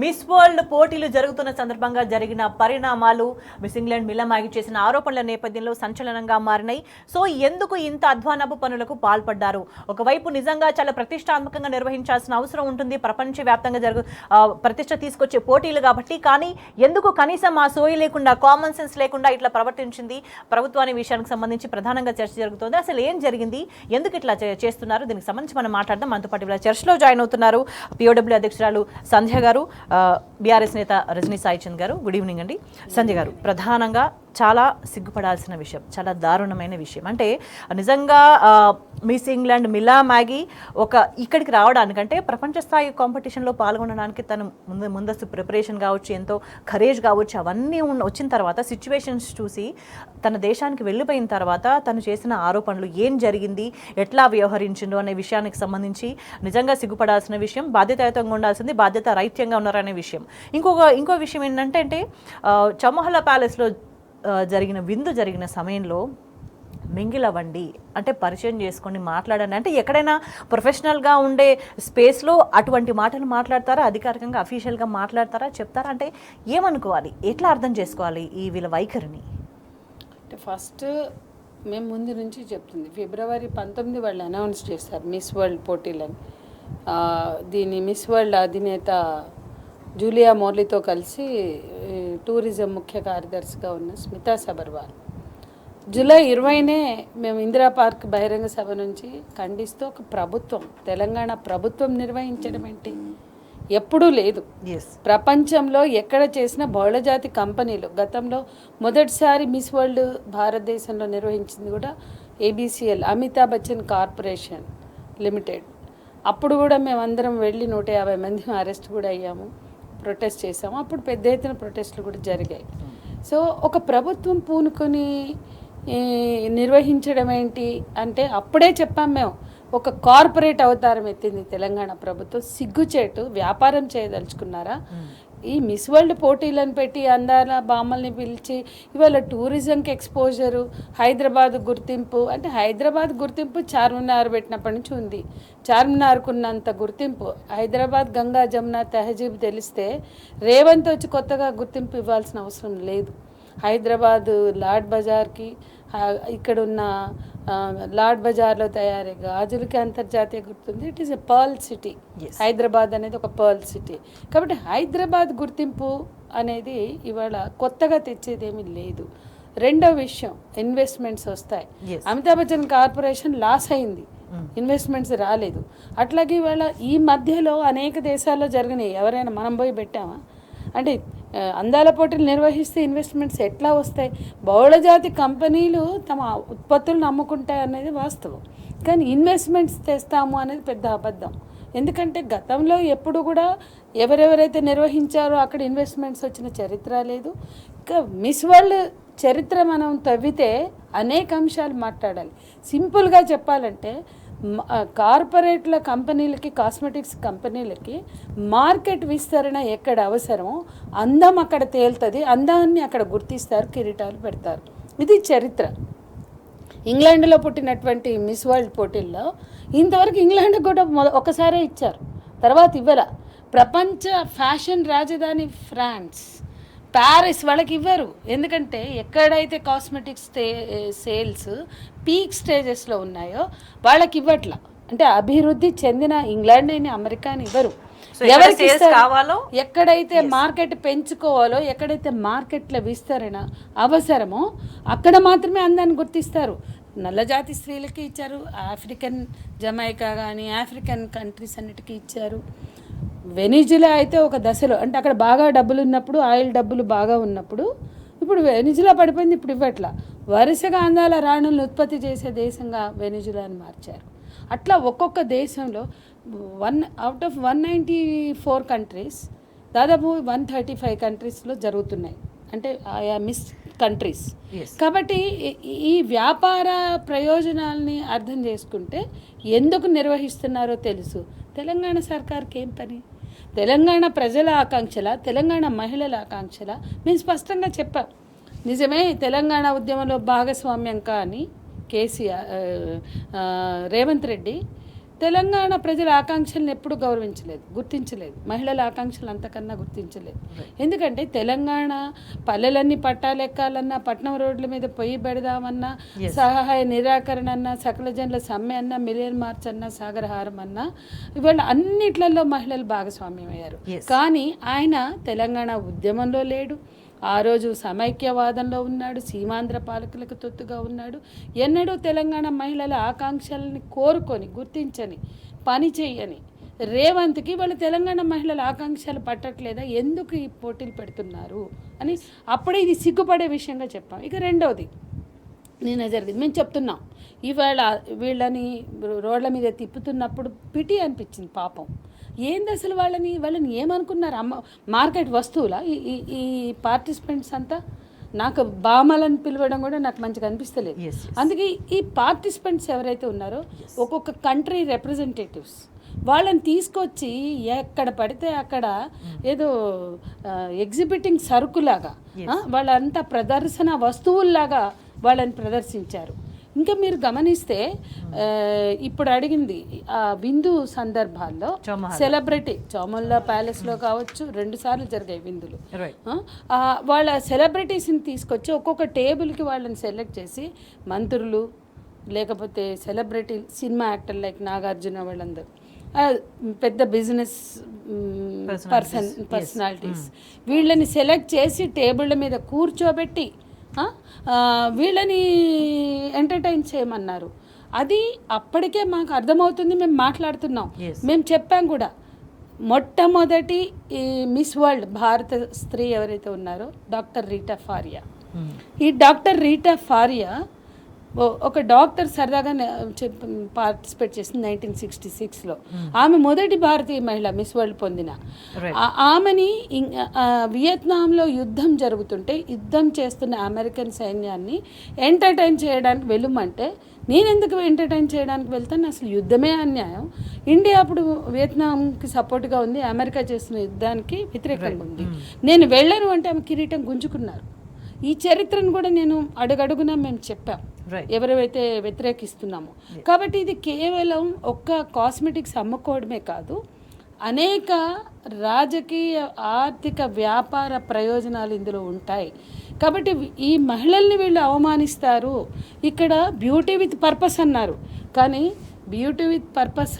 Miss world పోటీలు జరుగుతున్న సందర్భంగా జరిగిన పరిణామాలు మిస్ ఇంగ్లాండ్ మిలా మ్యాగీ చేసిన ఆరోపణల నేపథ్యంలో సంచలనంగా మారినాయి. సో ఎందుకు ఇంత అధ్వానపు పనులకు పాల్పడ్డారు? ఒకవైపు నిజంగా చాలా ప్రతిష్టాత్మకంగా నిర్వహించాల్సిన అవసరం ఉంటుంది, ప్రపంచవ్యాప్తంగా ప్రతిష్ట తీసుకొచ్చే పోటీలు కాబట్టి, కానీ ఎందుకు కనీసం ఆ సోయి లేకుండా, కామన్ సెన్స్ లేకుండా ఇట్లా ప్రవర్తించింది ప్రభుత్వాన్ని విషయానికి సంబంధించి ప్రధానంగా చర్చ జరుగుతోంది. అసలు ఏం జరిగింది, ఎందుకు ఇట్లా చేస్తున్నారు, దీనికి సంబంధించి మనం మాట్లాడదాం. మనతో పాటు ఇలా చర్చలో జాయిన్ అవుతున్నారు పిఓడబ్ల్యూ అధ్యక్షురాలు సంధ్య గారు, బీఆర్ఎస్ నేత రజనీ సాయిచంద్ గారు. గుడ్ ఈవినింగ్ అండి. సంధ్య గారు, ప్రధానంగా చాలా సిగ్గుపడాల్సిన విషయం, చాలా దారుణమైన విషయం. అంటే నిజంగా మిస్ ఇంగ్లాండ్ మిలా మ్యాగీ ఇక్కడికి రావడానికంటే ప్రపంచ స్థాయి కాంపిటీషన్లో పాల్గొనడానికి తను ముందస్తు ప్రిపరేషన్ కావచ్చు, ఎంతో కరేజ్ కావచ్చు, అవన్నీ వచ్చిన తర్వాత సిచ్యువేషన్స్ చూసి తన దేశానికి వెళ్ళిపోయిన తర్వాత తను చేసిన ఆరోపణలు, ఏం జరిగింది, ఎట్లా వ్యవహరించిండు అనే విషయానికి సంబంధించి నిజంగా సిగ్గుపడాల్సిన విషయం. బాధ్యతాయుతంగా ఉండాల్సింది, బాధ్యత రైత్యంగా ఉన్నారనే విషయం. ఇంకో విషయం ఏంటంటే చమోహల్లా ప్యాలెస్లో జరిగిన సమయంలో మింగిలవ్వండి అంటే పరిచయం చేసుకొని మాట్లాడండి అంటే ఎక్కడైనా ప్రొఫెషనల్గా ఉండే స్పేస్లో అటువంటి మాటలు మాట్లాడతారా? అధికారికంగా అఫీషియల్గా మాట్లాడతారా? చెప్తారా? అంటే ఏమనుకోవాలి, ఎట్లా అర్థం చేసుకోవాలి ఈ వీళ్ళ వైఖరిని? అంటే ఫస్ట్ మేము ముందు నుంచి చెప్తుంది, ఫిబ్రవరి 19 వాళ్ళు అనౌన్స్ చేశారు మిస్ వరల్డ్ పోటీలని. దీని మిస్ వరల్డ్ అధినేత జూలియా మోర్లీతో కలిసి టూరిజం ముఖ్య కార్యదర్శిగా ఉన్న స్మితా సబర్వాల్ జూలై 20నే మేము ఇందిరా పార్క్ బహిరంగ సభ నుంచి ఖండిస్తూ ఒక ప్రభుత్వం, తెలంగాణ ప్రభుత్వం నిర్వహించడం ఏంటి, ఎప్పుడూ లేదు. ప్రపంచంలో ఎక్కడ చేసిన బహుళజాతి కంపెనీలు, గతంలో మొదటిసారి మిస్ వరల్డ్ భారతదేశంలో నిర్వహించింది కూడా ABCL, Amitabh Bachchan corporation limited. అప్పుడు కూడా మేమందరం వెళ్ళి 150 మంది అరెస్ట్ కూడా అయ్యాము, ప్రొటెస్ట్ చేసాము. అప్పుడు పెద్ద ఎత్తున ప్రొటెస్ట్లు కూడా జరిగాయి. సో ఒక ప్రభుత్వం పూనుకొని నిర్వహించడం ఏంటి అంటే అప్పుడే చెప్పాం మేము, ఒక కార్పొరేట్ అవతారం ఎత్తింది తెలంగాణ ప్రభుత్వం. సిగ్గుచేటు, వ్యాపారం చేయదలుచుకున్నారా? ఈ మిస్ వరల్డ్ పోటీలను పెట్టి అందాల బామ్మల్ని పిలిచి ఇవాళ టూరిజంకి ఎక్స్పోజరు, హైదరాబాద్ గుర్తింపు అంటే హైదరాబాద్ గుర్తింపు చార్మినార్ పెట్టినప్పటి నుంచి ఉంది. చార్మినార్కు ఉన్నంత గుర్తింపు హైదరాబాద్ గంగా జమున తెహజీబ్ తెలిస్తే రేవంత్ వచ్చి కొత్తగా గుర్తింపు ఇవ్వాల్సిన అవసరం లేదు. హైదరాబాద్ లాడ్ బజార్కి, ఇక్కడున్న లాడ్ బజార్లో తయారే గాజులకి అంతర్జాతీయ గుర్తుంది. It is a pearl city. Hyderabad అనేది ఒక పర్ల్ సిటీ. కాబట్టి హైదరాబాద్ గుర్తింపు అనేది ఇవాళ కొత్తగా తెచ్చేదేమీ లేదు. రెండో విషయం, ఇన్వెస్ట్మెంట్స్ వస్తాయి. అమితాబ్ బచ్చన్ కార్పొరేషన్ లాస్ అయింది, ఇన్వెస్ట్మెంట్స్ రాలేదు. అట్లాగే ఇవాళ ఈ మధ్యలో అనేక దేశాల్లో జరిగినాయి, ఎవరైనా మనం పోయి పెట్టామా? అంటే అందాల పోటీలు నిర్వహిస్తే ఇన్వెస్ట్మెంట్స్ ఎట్లా వస్తాయి? బహుళజాతి కంపెనీలు తమ ఉత్పత్తులను అమ్ముకుంటాయి అనేది వాస్తవం, కానీ ఇన్వెస్ట్మెంట్స్ తెస్తాము అనేది పెద్ద అబద్ధం. ఎందుకంటే గతంలో ఎప్పుడు కూడా ఎవరెవరైతే నిర్వహించారో అక్కడ ఇన్వెస్ట్మెంట్స్ వచ్చిన చరిత్ర లేదు. ఇంకా మిస్ వరల్డ్ చరిత్ర మనం తవ్వితే అనేక అంశాలు మాట్లాడాలి. సింపుల్గా చెప్పాలంటే కార్పొరేట్ల కంపెనీలకి, కాస్మెటిక్స్ కంపెనీలకి మార్కెట్ విస్తరణ ఎక్కడ అవసరమో అందం అక్కడ తేలుతుంది, అందాన్ని అక్కడ గుర్తిస్తారు, కిరీటాలు పెడతారు. ఇది చరిత్ర. ఇంగ్లాండ్లో పుట్టినటువంటి మిస్ వరల్డ్ పోటీల్లో ఇంతవరకు ఇంగ్లాండ్ కూడా ఒకసారే ఇచ్చారు, తర్వాత ఇవ్వరా. ప్రపంచ ఫ్యాషన్ రాజధాని ఫ్రాన్స్, ప్యారిస్ వాళ్ళకి ఇవ్వరు. ఎందుకంటే ఎక్కడైతే కాస్మెటిక్స్ సేల్స్ పీక్ స్టేజెస్లో ఉన్నాయో వాళ్ళకి ఇవ్వట్లా. అంటే అభివృద్ధి చెందిన ఇంగ్లాండ్ అయినా అమెరికాని ఇవ్వరు. ఎవరికి కావాలో, ఎక్కడైతే మార్కెట్ పెంచుకోవాలో, ఎక్కడైతే మార్కెట్ల విస్తరణ అవసరమో అక్కడ మాత్రమే అందాన్ని గుర్తిస్తారు. నల్లజాతి స్త్రీలకి ఇచ్చారు, ఆఫ్రికన్ జమైకా కానీ ఆఫ్రికన్ కంట్రీస్ అన్నిటికీ ఇచ్చారు. వెనిజులా అయితే ఒక దశలో, అంటే అక్కడ బాగా డబ్బులు ఉన్నప్పుడు, ఆయిల్ డబ్బులు బాగా ఉన్నప్పుడు, ఇప్పుడు వెనిజులా పడిపోయింది, ఇప్పుడు ఇవ్వట్లా. వరుసగా అందాల రాణులను ఉత్పత్తి చేసే దేశంగా వెనిజులాని మార్చారు. అట్లా ఒక్కొక్క దేశంలో 1 out of 194 కంట్రీస్ దాదాపు 135 కంట్రీస్లో జరుగుతున్నాయి, అంటే ఆయా మిస్ కంట్రీస్. కాబట్టి ఈ వ్యాపార ప్రయోజనాలని అర్థం చేసుకుంటే ఎందుకు నిర్వహిస్తున్నారో తెలుసు. తెలంగాణ సర్కార్కి ఏం పని? తెలంగాణ ప్రజల ఆకాంక్షల, తెలంగాణ మహిళల ఆకాంక్షల మేము స్పష్టంగా చెప్పాం. నిజమే, తెలంగాణ ఉద్యమంలో భాగస్వామ్యం కానీ కేసీఆర్, రేవంత్ రెడ్డి తెలంగాణ ప్రజల ఆకాంక్షలను ఎప్పుడు గౌరవించలేదు, గుర్తించలేదు. మహిళల ఆకాంక్షలు అంతకన్నా గుర్తించలేదు. ఎందుకంటే తెలంగాణ పల్లెలన్నీ పట్టాలెక్కాలన్నా, పట్నం రోడ్ల మీద పొయ్యి పెడదామన్నా, సహాయ నిరాకరణ అన్నా, సకల జనుల సమ్మె అన్నా, మిలియన్ మార్చ్ అన్నా, సాగరహారం అన్నా, ఇవాళ అన్నిట్లలో మహిళలు భాగస్వామ్యం అయ్యారు. కానీ ఆయన తెలంగాణ ఉద్యమంలో లేడు. ఆ రోజు సమైక్యవాదంలో ఉన్నాడు, సీమాంధ్ర పాలకులకు తొత్తుగా ఉన్నాడు. ఎన్నడూ తెలంగాణ మహిళల ఆకాంక్షలని కోరుకొని, గుర్తించని, పని చేయని రేవంత్కి వాళ్ళ తెలంగాణ మహిళల ఆకాంక్షలు పట్టట్లేదా, ఎందుకు ఈ పోటీలు పెడుతున్నారు అని అప్పుడే ఇది సిగ్గుపడే విషయంగా చెప్పాం. ఇక రెండవది నిన్న జరిగింది, మేము చెప్తున్నాం. ఇవాళ వీళ్ళని రోడ్ల మీద తిప్పుతున్నప్పుడు పిటి అనిపించింది పాపం. ఏంది అసలు వాళ్ళని ఏమనుకున్నారు? మార్కెట్ వస్తువులా ఈ పార్టిసిపెంట్స్ అంతా? నాకు బామలని పిలవడం కూడా నాకు మంచిగా అనిపిస్తలేదు. అందుకే ఈ పార్టిసిపెంట్స్ ఎవరైతే ఉన్నారో ఒక్కొక్క కంట్రీ రిప్రజెంటేటివ్స్ వాళ్ళని తీసుకొచ్చి ఎక్కడ పడితే అక్కడ ఏదో ఎగ్జిబిటింగ్ సరుకులాగా, వాళ్ళంతా ప్రదర్శన వస్తువుల్లాగా వాళ్ళని ప్రదర్శించారు. ఇంకా మీరు గమనిస్తే ఇప్పుడు అడిగింది ఆ విందు సందర్భాల్లో సెలబ్రిటీ చౌమల్లా ప్యాలెస్లో కావచ్చు, 2 సార్లు జరిగాయి విందులు. వాళ్ళ సెలబ్రిటీస్ని తీసుకొచ్చి ఒక్కొక్క టేబుల్కి వాళ్ళని సెలెక్ట్ చేసి మంత్రులు, లేకపోతే celebrity cinema actor like Nagarjuna, వాళ్ళందరూ పెద్ద బిజినెస్ పర్సనాలిటీస్, వీళ్ళని సెలెక్ట్ చేసి టేబుళ్ళ మీద కూర్చోబెట్టి వీళ్ళని ఎంటర్టైన్ చేయమన్నారు. అది అప్పటికే మాకు అర్థమవుతుంది, మేము మాట్లాడుతున్నాం, మేము చెప్పాం కూడా. మొట్టమొదటి ఈ మిస్ వరల్డ్ భారత స్త్రీ ఎవరైతే ఉన్నారో డాక్టర్ రీటా ఫారియా. ఈ డాక్టర్ రీటా ఫారియా ఒక డాక్టర్ సరదాగా పార్టిసిపేట్ చేసింది 1966లో. ఆమె మొదటి భారతీయ మహిళ మిస్ వరల్డ్ పొందిన. ఆమెని వియత్నాంలో యుద్ధం జరుగుతుంటే యుద్ధం చేస్తున్న అమెరికన్ సైన్యాన్ని ఎంటర్టైన్ చేయడానికి వెళ్ళమంటే, నేను ఎందుకు ఎంటర్టైన్ చేయడానికి వెళ్తాను? అసలు యుద్ధమే అన్యాయం. ఇండియా అప్పుడు వియత్నాంకి సపోర్ట్గా ఉంది, అమెరికా చేస్తున్న యుద్ధానికి వ్యతిరేకంగా ఉంది. నేను వెళ్ళను అంటే ఆమె కిరీటం గుంజుకున్నారు. ఈ చరిత్రను కూడా నేను అడుగడుగునా మేము చెప్పాం, ఎవరైతే వ్యతిరేకిస్తున్నామో. కాబట్టి ఇది కేవలం ఒక్క కాస్మెటిక్స్ అమ్ముకోవడమే కాదు, అనేక రాజకీయ, ఆర్థిక, వ్యాపార ప్రయోజనాలు ఇందులో ఉంటాయి. కాబట్టి ఈ మహిళల్ని వీళ్ళు అవమానిస్తారు. ఇక్కడ బ్యూటీ విత్ పర్పస్ అన్నారు, కానీ బ్యూటీ విత్ పర్పస్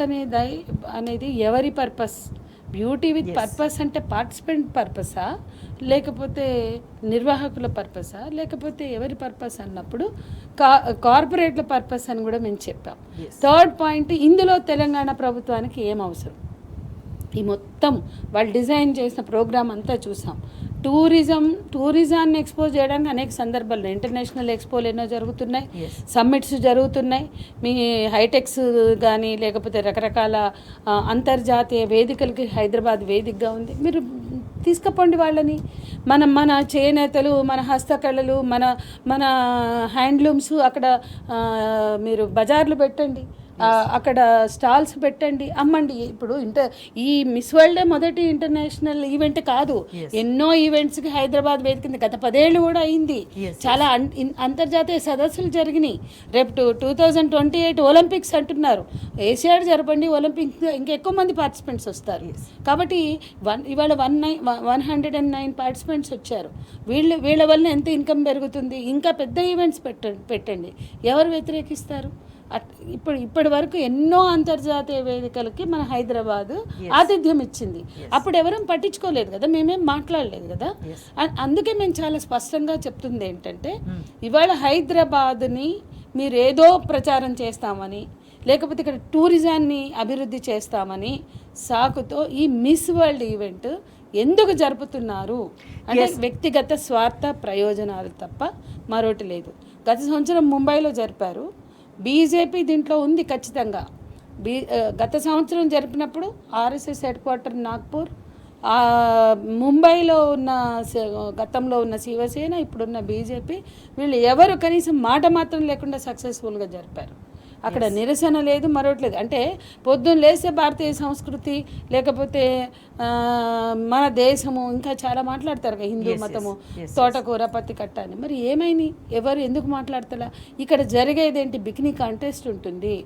అనేది ఎవరి పర్పస్? బ్యూటీ విత్ పర్పస్ అంటే పార్టిసిపెంట్ పర్పసా, లేకపోతే నిర్వాహకుల పర్పసా, లేకపోతే ఎవరి పర్పస్ అన్నప్పుడు కార్పొరేట్ల పర్పస్ అని కూడా మేము చెప్పాం. థర్డ్ పాయింట్, ఇందులో తెలంగాణ ప్రభుత్వానికి ఏం అవసరం? ఈ మొత్తం వాళ్ళు డిజైన్ చేసిన ప్రోగ్రామ్ అంతా చూసాం. టూరిజాన్ని ఎక్స్పోజ్ చేయడానికి అనేక సందర్భాలు, ఇంటర్నేషనల్ ఎక్స్పోలు ఎన్నో జరుగుతున్నాయి, సమ్మిట్స్ జరుగుతున్నాయి. మీ హైటెక్స్ కానీ లేకపోతే రకరకాల అంతర్జాతీయ వేదికలకి హైదరాబాద్ వేదికగా ఉంది. మీరు తీసుకుపోండి వాళ్ళని. మన చేనేతలు, మన హస్తకళలు, మన హ్యాండ్లూమ్స్ అక్కడ మీరు బజార్లు పెట్టండి, అక్కడ స్టాల్స్ పెట్టండి, అమ్మండి. ఇప్పుడు ఈ మిస్ వరల్డే మొదటి ఇంటర్నేషనల్ ఈవెంట్ కాదు, ఎన్నో ఈవెంట్స్కి హైదరాబాద్ వేదిక గత 10 ఏళ్ళు కూడా అయింది. చాలా అంతర్జాతీయ సదస్సులు జరిగినాయి. రేపు 2028 ఒలింపిక్స్ అంటున్నారు. ఏషియాడ్ జరపండి, ఒలింపిక్ ఇంకా ఎక్కువ మంది పార్టిసిపెంట్స్ వస్తారు. కాబట్టి ఇవాళ 109 పార్టిసిపెంట్స్ వచ్చారు. వీళ్ళ వల్ల ఎంత ఇన్కమ్ పెరుగుతుంది? ఇంకా పెద్ద ఈవెంట్స్ పెట్టండి. ఎవరు వ్యతిరేకిస్తారు? ఇప్పటి వరకు ఎన్నో అంతర్జాతీయ వేదికలకి మన హైదరాబాద్ ఆతిథ్యం ఇచ్చింది. అప్పుడు ఎవరం పట్టించుకోలేదు కదా, మేమేం మాట్లాడలేదు కదా. అందుకే మేము చాలా స్పష్టంగా చెప్తుంది ఏంటంటే, ఇవాళ హైదరాబాద్ని మీరు ఏదో ప్రచారం చేస్తామని, లేకపోతే ఇక్కడ టూరిజాన్ని అభివృద్ధి చేస్తామని సాకుతో ఈ మిస్ వరల్డ్ ఈవెంట్ ఎందుకు జరుపుతున్నారు అంటే వ్యక్తిగత స్వార్థ ప్రయోజనాలు తప్ప మరొకటి లేదు. గత సంవత్సరం ముంబైలో జరిపారు. బీజేపీ దీంట్లో ఉంది ఖచ్చితంగా. గత సంవత్సరం జరిపినప్పుడు ఆర్ఎస్ఎస్ హెడ్ క్వార్టర్ నాగ్పూర్, ముంబైలో ఉన్న గతంలో ఉన్న శివసేన, ఇప్పుడున్న బీజేపీ, వీళ్ళు ఎవరు కనీసం మాట మాత్రం లేకుండా సక్సెస్ఫుల్గా జరిపారు. అక్కడ నిరసన లేదు, మరొకట్లేదు. అంటే పొద్దున్న లేస్తే భారతీయ సంస్కృతి, లేకపోతే మన దేశము, ఇంకా చాలా మాట్లాడతారు కదా, హిందూ మతము, తోటకూర పత్తి కట్ట అని. మరి ఏమైంది, ఎవరు ఎందుకు మాట్లాడతలా? ఇక్కడ జరిగేదేంటి, బికినీ కాంటెస్ట్ ఉంటుంది,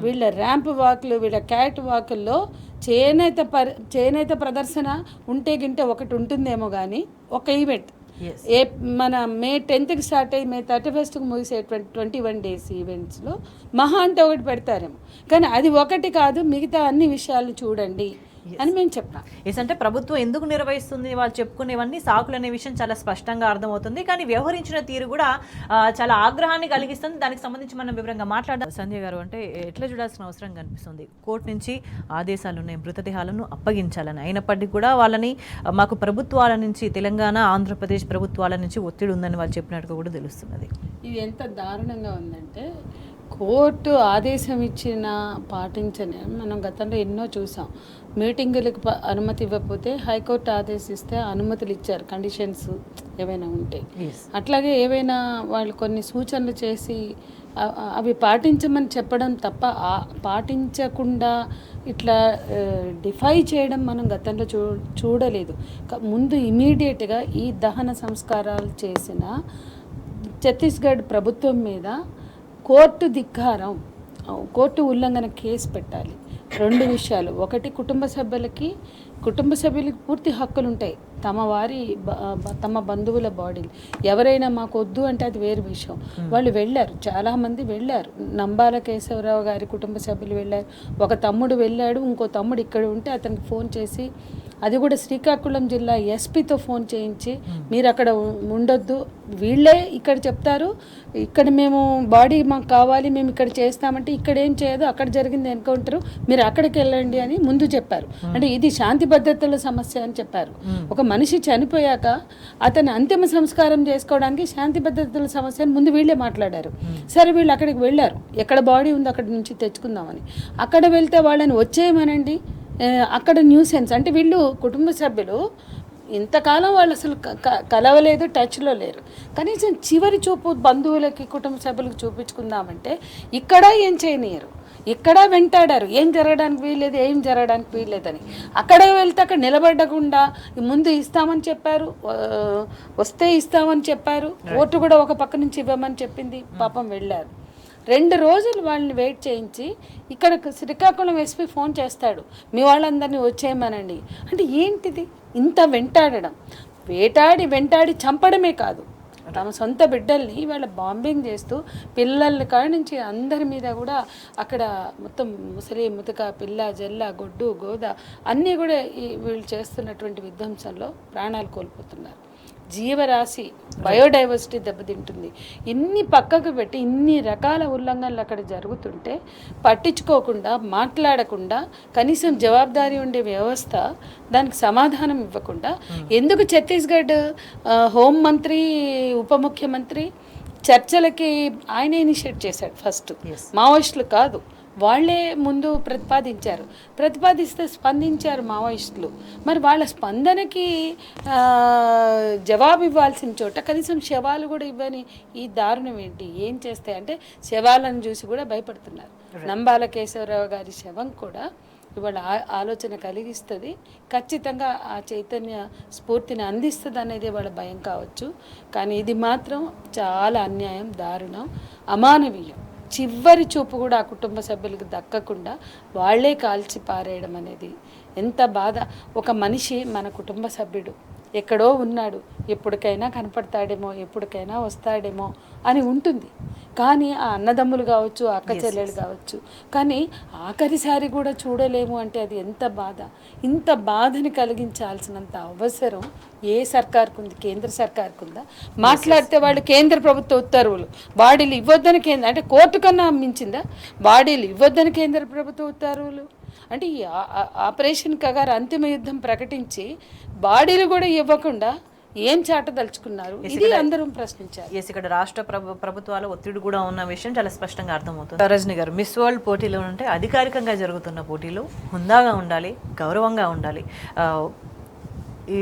వీళ్ళ ర్యాంప్ వాక్లు, వీళ్ళ క్యాట్ వాకుల్లో చేనేత ప్రదర్శన ఉంటే గింటే ఒకటి ఉంటుందేమో కానీ ఒక ఈవెంట్ మన మే 10th స్టార్ట్ అయ్యి మే 31st ముగిసే 21 days ఈవెంట్స్లో మహా అంటే ఒకటి పెడతారేమో, కానీ అది ఒకటి కాదు, మిగతా అన్ని విషయాలు చూడండి అని మేము చెప్పాం. అంటే ప్రభుత్వం ఎందుకు నిర్వహిస్తుంది, వాళ్ళు చెప్పుకునేవన్నీ సాకులు అనే విషయం చాలా స్పష్టంగా అర్థమవుతుంది. కానీ వ్యవహరించిన తీరు కూడా చాలా ఆగ్రహాన్ని కలిగిస్తుంది. దానికి సంబంధించి మనం వివరంగా మాట్లాడదాం. సంజయ్ గారు, అంటే ఎట్లా చూడాల్సిన అవసరం కనిపిస్తుంది? కోర్టు నుంచి ఆదేశాలు ఉన్నాయి మృతదేహాలను అప్పగించాలని, అయినప్పటికీ కూడా వాళ్ళని మాకు ప్రభుత్వాల నుంచి, తెలంగాణ ఆంధ్రప్రదేశ్ ప్రభుత్వాల నుంచి ఒత్తిడి ఉందని వాళ్ళు చెప్పినట్టుగా కూడా తెలుస్తున్నది. ఇది ఎంత దారుణంగా ఉందంటే, కోర్టు ఆదేశం ఇచ్చిన పాటించని మనం గతంలో ఎన్నో చూసాం. మీటింగులకు అనుమతి ఇవ్వకపోతే హైకోర్టు ఆదేశిస్తే అనుమతులు ఇచ్చారు, కండిషన్స్ ఏవైనా ఉంటే. అట్లాగే ఏవైనా వాళ్ళు కొన్ని సూచనలు చేసి అవి పాటించమని చెప్పడం తప్ప పాటించకుండా ఇట్లా డిఫై చేయడం మనం గతంలో చూడలేదు. ముందు ఇమీడియట్గా ఈ దహన సంస్కారాలు చేసిన ఛత్తీస్గఢ్ ప్రభుత్వం మీద కోర్టు ధిక్కారం, కోర్టు ఉల్లంఘన కేసు పెట్టాలి. 2 విషయాలు. ఒకటి, కుటుంబ సభ్యులకి పూర్తి హక్కులు ఉంటాయి. తమ బంధువుల బాడీలు ఎవరైనా మాకు వద్దు అంటే అది వేరు విషయం. వాళ్ళు వెళ్ళారు, చాలామంది వెళ్ళారు. నంబాల కేశవరావు గారి కుటుంబ సభ్యులు వెళ్ళారు, ఒక తమ్ముడు వెళ్ళాడు, ఇంకో తమ్ముడు ఇక్కడ ఉంటే అతనికి ఫోన్ చేసి, అది కూడా శ్రీకాకుళం జిల్లా ఎస్పీతో ఫోన్ చేయించి, మీరు అక్కడ ఉండొద్దు, వీళ్ళే ఇక్కడ చెప్తారు, ఇక్కడ మేము బాడీ మాకు కావాలి, మేము ఇక్కడ చేస్తామంటే ఇక్కడ ఏం చేయదు, అక్కడ జరిగింది ఎన్కౌంటర్, మీరు అక్కడికి వెళ్ళండి అని ముందు చెప్పారు. అంటే ఇది శాంతి భద్రతల సమస్య అని చెప్పారు. ఒక మనిషి చనిపోయాక అతను అంతిమ సంస్కారం చేసుకోవడానికి శాంతి భద్రతల సమస్యను ముందు వీళ్ళే మాట్లాడారు. సరే, వీళ్ళు అక్కడికి వెళ్ళారు, ఎక్కడ బాడీ ఉంది అక్కడి నుంచి తెచ్చుకుందామని. అక్కడ వెళ్తే వాళ్ళని వచ్చేయమనండి, అక్కడ న్యూసెన్స్. అంటే వీళ్ళు కుటుంబ సభ్యులు ఇంతకాలం వాళ్ళు అసలు కలవలేదు, టచ్లో లేరు. కనీసం చివరి చూపు బంధువులకి, కుటుంబ సభ్యులకు చూపించుకుందామంటే ఇక్కడ ఏం చేయనియరు, ఇక్కడ వెంటాడారు, ఏం జరగడానికి వీల్లేదని. అక్కడే వెళ్తే అక్కడ నిలబడకుండా ముందు ఇస్తామని చెప్పారు, వస్తే ఇస్తామని చెప్పారు, ఓటు కూడా ఒక పక్క నుంచి ఇవ్వమని చెప్పింది, పాపం వెళ్ళారు. 2 రోజులు వాళ్ళని వెయిట్ చేయించి ఇక్కడ శ్రీకాకుళం ఎస్పీ ఫోన్ చేస్తాడు, మీ వాళ్ళందరినీ వచ్చేయమనండి. అంటే ఏంటిది ఇంత వెంటాడడం? వెంటాడి చంపడమే కాదు, తమ సొంత బిడ్డల్ని వాళ్ళ బాంబింగ్ చేస్తూ పిల్లల కాడి నుంచి అందరి మీద కూడా అక్కడ మొత్తం ముసలి ముతక, పిల్ల జల్ల, గొడ్డు గోద అన్నీ కూడా వీళ్ళు చేస్తున్నటువంటి విధ్వంసంలో ప్రాణాలు కోల్పోతున్నారు. జీవరాశి, బయోడైవర్సిటీ దెబ్బతింటుంది. ఇన్ని పక్కకు పెట్టి ఇన్ని రకాల ఉల్లంఘనలు అక్కడ జరుగుతుంటే పట్టించుకోకుండా, మాట్లాడకుండా, కనీసం జవాబుదారీ ఉండే వ్యవస్థ దానికి సమాధానం ఇవ్వకుండా ఎందుకు ఛత్తీస్గఢ్ హోంమంత్రి, ఉప ముఖ్యమంత్రి చర్చలకి ఆయనే ఇనిషియేట్ చేశాడు ఫస్ట్, మావోయిస్టులు కాదు, వాళ్ళే ముందు ప్రతిపాదిస్తే స్పందించారు మావోయిస్టులు. మరి వాళ్ళ స్పందనకి జవాబు ఇవ్వాల్సిన చోట కనీసం శవాలు కూడా ఇవ్వని ఈ దారుణం ఏంటి? ఏం చేస్తాయి అంటే శవాలను చూసి కూడా భయపడుతున్నారు. నంబాల కేశవరావు గారి శవం కూడా ఇవాళ ఆలోచన కలిగిస్తుంది, ఖచ్చితంగా ఆ చైతన్య స్ఫూర్తిని అందిస్తుంది అనేది వాళ్ళ భయం కావచ్చు. కానీ ఇది మాత్రం చాలా అన్యాయం, దారుణం, అమానవీయం. చివరి చూపు కూడా ఆ కుటుంబ సభ్యులకు దక్కకుండా వాళ్ళే కాల్చి పారేయడం అనేది ఎంత బాధ. ఒక మనిషి మన కుటుంబ సభ్యుడు ఎక్కడో ఉన్నాడు, ఎప్పటికైనా కనపడతాడేమో, ఎప్పటికైనా వస్తాడేమో అని ఉంటుంది. కానీ ఆ అన్నదమ్ములు కావచ్చు, అక్క చెల్లెలు కావచ్చు, కానీ ఆఖరిసారి కూడా చూడలేము అంటే అది ఎంత బాధ. ఇంత బాధని కలిగించాల్సినంత అవసరం ఏ సర్కార్కు ఉంది? కేంద్ర సర్కార్కు ఉందా? మాట్లాడితే వాళ్ళు కేంద్ర ప్రభుత్వ ఉత్తర్వులు, బాడీలు ఇవ్వొద్దని కేంద్ర, అంటే కోర్టు కన్నా మించిందా? బాడీలు ఇవ్వొద్దని కేంద్ర ప్రభుత్వ ఉత్తర్వులు. అంటే ఈ ఆపరేషన్ కగారు అంతిమ యుద్ధం ప్రకటించి బాడీలు కూడా ఇవ్వకుండా ఏం చాటదలుచుకున్నారు? ఇది అందరం ప్రశ్నించారు. ఇక్కడ రాష్ట్ర ప్రభుత్వాల ఒత్తిడి కూడా ఉన్న విషయం చాలా స్పష్టంగా అర్థమవుతుంది. రజని గారు, మిస్ వరల్డ్ పోటీలు అంటే అధికారికంగా జరుగుతున్న పోటీలు హుందాగా ఉండాలి, గౌరవంగా ఉండాలి. ఈ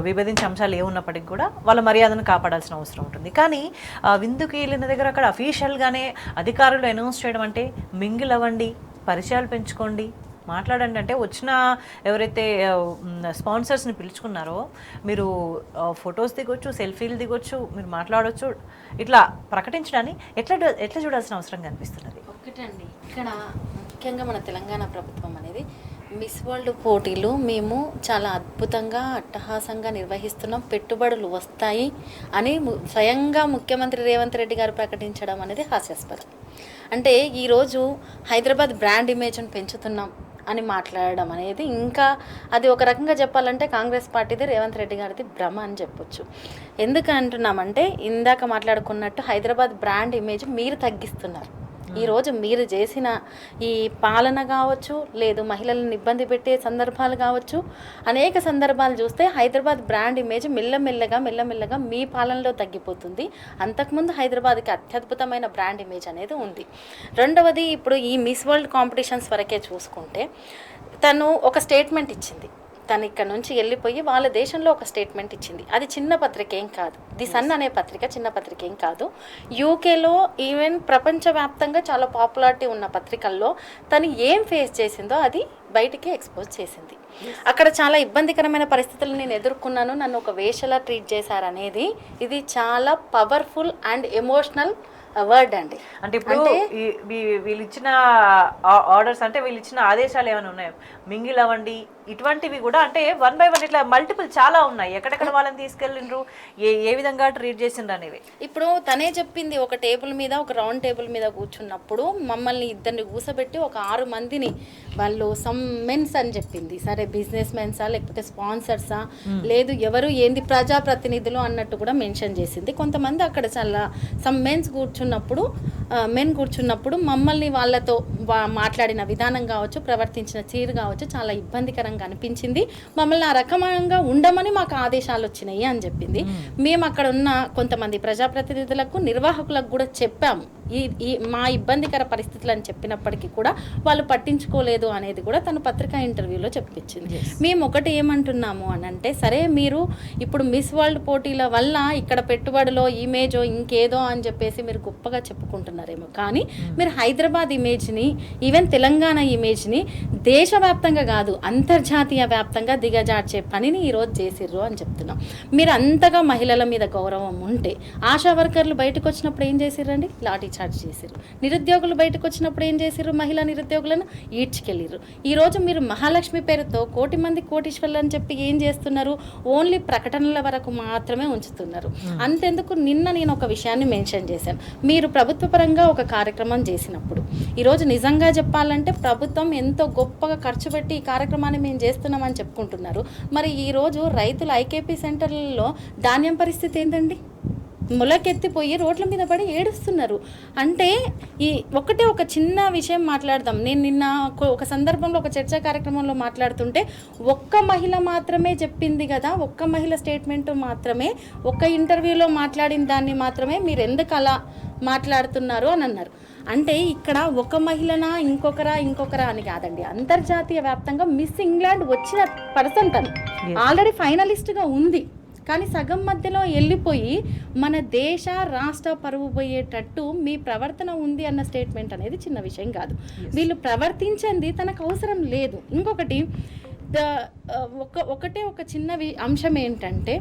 విభేదించే అంశాలు ఏమున్నప్పటికీ కూడా వాళ్ళ మర్యాదను కాపాడాల్సిన అవసరం ఉంటుంది. కానీ విందుకి వెళ్ళిన దగ్గర అక్కడ అఫీషియల్గానే అధికారులు అనౌన్స్ చేయడం అంటే మింగిల్ అవ్వండి, పరిచయాలు పెంచుకోండి, మాట్లాడండి అంటే వచ్చిన ఎవరైతే స్పాన్సర్స్ని పిలుచుకున్నారో మీరు ఫొటోస్ దిగొచ్చు, సెల్ఫీలు దిగొచ్చు, మీరు మాట్లాడవచ్చు, ఇట్లా ప్రకటించడాన్ని ఎట్లా చూడాల్సిన అవసరం కనిపిస్తున్నది? ఒకటండి, ఇక్కడ ముఖ్యంగా మన తెలంగాణ ప్రభుత్వం అనేది మిస్ వరల్డ్ పోటీలు మేము చాలా అద్భుతంగా అట్టహాసంగా నిర్వహిస్తున్నాం, పెట్టుబడులు వస్తాయి అని స్వయంగా ముఖ్యమంత్రి రేవంత్ రెడ్డి గారు ప్రకటించడం అనేది హాస్యాస్పదం. అంటే ఈరోజు హైదరాబాద్ బ్రాండ్ ఇమేజ్ను పెంచుతున్నాం అని మాట్లాడడం అనేది ఇంకా అది ఒక రకంగా చెప్పాలంటే కాంగ్రెస్ పార్టీది, రేవంత్ రెడ్డి గారిది భ్రమ అని చెప్పొచ్చు. ఎందుకు అంటున్నామంటే ఇందాక మాట్లాడుకున్నట్టు హైదరాబాద్ బ్రాండ్ ఇమేజ్ మీరు తగ్గిస్తున్నారు. ఈరోజు మీరు చేసిన ఈ పాలన కావచ్చు, లేదు మహిళలను ఇబ్బంది పెట్టే సందర్భాలు కావచ్చు, అనేక సందర్భాలు చూస్తే హైదరాబాద్ బ్రాండ్ ఇమేజ్ మెల్లమెల్లగా మీ పాలనలో తగ్గిపోతుంది. అంతకుముందు హైదరాబాద్కి అత్యద్భుతమైన బ్రాండ్ ఇమేజ్ అనేది ఉంది. రెండవది, ఇప్పుడు ఈ మిస్ వరల్డ్ కాంపిటీషన్స్ వరకే చూసుకుంటే తను ఒక స్టేట్మెంట్ ఇచ్చింది. తను ఇక్కడ నుంచి వెళ్ళిపోయి వాళ్ళ దేశంలో ఒక స్టేట్మెంట్ ఇచ్చింది. అది చిన్న పత్రిక ఏం కాదు, ది సన్ అనే పత్రిక చిన్న పత్రిక ఏం కాదు. యూకేలో ఈవెన్ ప్రపంచవ్యాప్తంగా చాలా పాపులారిటీ ఉన్న పత్రికల్లో తను ఏం ఫేస్ చేసిందో అది బయటికి ఎక్స్పోజ్ చేసింది. అక్కడ చాలా ఇబ్బందికరమైన పరిస్థితులు నేను ఎదుర్కొన్నాను, నన్ను ఒక వేషలా ట్రీట్ చేశారనేది ఇది చాలా పవర్ఫుల్ అండ్ ఎమోషనల్ వర్డ్ అండి. అంటే ఇప్పుడు వీళ్ళు ఇచ్చిన ఆర్డర్స్ అంటే వీళ్ళు ఇచ్చిన ఆదేశాలు ఏమైనా ఉన్నాయో, మింగిల్ అవ్వండి, ఇటువంటివి కూడా అంటే 1 by 1 ఇట్లా మల్టిపుల్ చాలా ఉన్నాయి. ఎక్కడెక్కడ వాళ్ళని తీసుకెళ్ళిండ్రు, ఏ విధంగా ట్రీట్ చేసిండ్రు అనేవి. ఇప్పుడు తనే చెప్పింది, ఒక టేబుల్ మీద, ఒక రౌండ్ టేబుల్ మీద కూర్చున్నప్పుడు మమ్మల్ని ఇద్దరిని కూర్చోబెట్టి ఒక 6 మందిని వాళ్ళు సమ్ మెన్స్ అని చెప్పింది. సరే బిజినెస్ మెన్సా లేకపోతే స్పాన్సర్సా లేదు ఎవరు ఏంది ప్రజాప్రతినిధులు అన్నట్టు కూడా మెన్షన్ చేసింది. కొంతమంది అక్కడ చాలా సమ్ మెన్స్ కూర్చున్నప్పుడు మమ్మల్ని వాళ్ళతో మాట్లాడిన విధానం కావచ్చు, ప్రవర్తించిన తీరు కావచ్చు చాలా ఇబ్బందికరంగా అనిపించింది. మమ్మల్ని ఆ రకంగా ఉండమని మాకు ఆదేశాలు వచ్చినాయి అని చెప్పింది. మేము అక్కడ ఉన్న కొంతమంది ప్రజాప్రతినిధులకు, నిర్వాహకులకు కూడా చెప్పాము ఈ మా ఇబ్బందికర పరిస్థితులు అని చెప్పినప్పటికీ కూడా వాళ్ళు పట్టించుకోలేదు అనేది కూడా తను పత్రికా ఇంటర్వ్యూలో చెప్పించింది. మేము ఒకటి ఏమంటున్నాము అని అంటే, సరే మీరు ఇప్పుడు మిస్ వరల్డ్ పోటీల వల్ల ఇక్కడ పెట్టుబడిలో ఇమేజో ఇంకేదో అని చెప్పేసి మీరు గొప్పగా చెప్పుకుంటున్నారేమో, కానీ మీరు హైదరాబాద్ ఇమేజ్ని, ఈవెన్ తెలంగాణ ఇమేజ్ని దేశవ్యాప్తంగా కాదు అంతర్జాతీయ వ్యాప్తంగా దిగజార్చే పనిని ఈరోజు చేసిర్రు అని చెప్తున్నాం. మీరు అంతగా మహిళల మీద గౌరవం ఉంటే ఆశా వర్కర్లు బయటకు వచ్చినప్పుడు ఏం చేసిర్రండి? లాఠీ చార్జ్ చేసిర్రు. నిరుద్యోగులు బయటకు వచ్చినప్పుడు ఏం చేసిర్రు? మహిళా నిరుద్యోగులను ఈడ్చుకెళ్ళిర్రు. ఈరోజు మీరు మహాలక్ష్మి పేరుతో 1 కోటి మంది కోటీశ్వర్లు అని చెప్పి ఏం చేస్తున్నారు? ఓన్లీ ప్రకటనల వరకు మాత్రమే ఉంచుతున్నారు. అంతెందుకు, నిన్న నేను ఒక విషయాన్ని మెన్షన్ చేశాను. మీరు ప్రభుత్వ పరంగా ఒక కార్యక్రమం చేసినప్పుడు ఈరోజు నిజంగా చెప్పాలంటే ప్రభుత్వం ఎంతో గొప్పగా ఖర్చు పెట్టి ఈ కార్యక్రమాన్ని మేము చేస్తున్నామని చెప్పుకుంటున్నారు. మరి ఈరోజు రైతుల ఐకేపీ సెంటర్లలో ధాన్యం పరిస్థితి ఏంటండి? ములకెత్తిపోయి రోడ్ల మీద పడి ఏడుస్తున్నారు. అంటే ఒక చిన్న విషయం మాట్లాడదాం. నేను నిన్న ఒక సందర్భంలో ఒక చర్చా కార్యక్రమంలో మాట్లాడుతుంటే ఒక్క మహిళ మాత్రమే చెప్పింది కదా, ఒక్క మహిళ స్టేట్మెంట్ మాత్రమే, ఒక్క ఇంటర్వ్యూలో మాట్లాడిన దాన్ని మాత్రమే మీరు ఎందుకు అలా మాట్లాడుతున్నారు అని అన్నారు. అంటే ఇక్కడ ఒక మహిళనా ఇంకొకరా అని కాదండి, అంతర్జాతీయ వ్యాప్తంగా మిస్ ఇంగ్లాండ్ వచ్చిన పర్సన్ తను ఆల్రెడీ ఫైనలిస్ట్గా ఉంది. కానీ సగం మధ్యలో వెళ్ళిపోయి మన దేశ రాష్ట్ర పరువు పోయేటట్టు మీ ప్రవర్తన ఉంది అన్న స్టేట్మెంట్ అనేది చిన్న విషయం కాదు. వీళ్ళు ప్రవర్తించింది తనకు అవసరం లేదు. ఇంకొకటి ఒక చిన్న అంశం ఏంటంటే,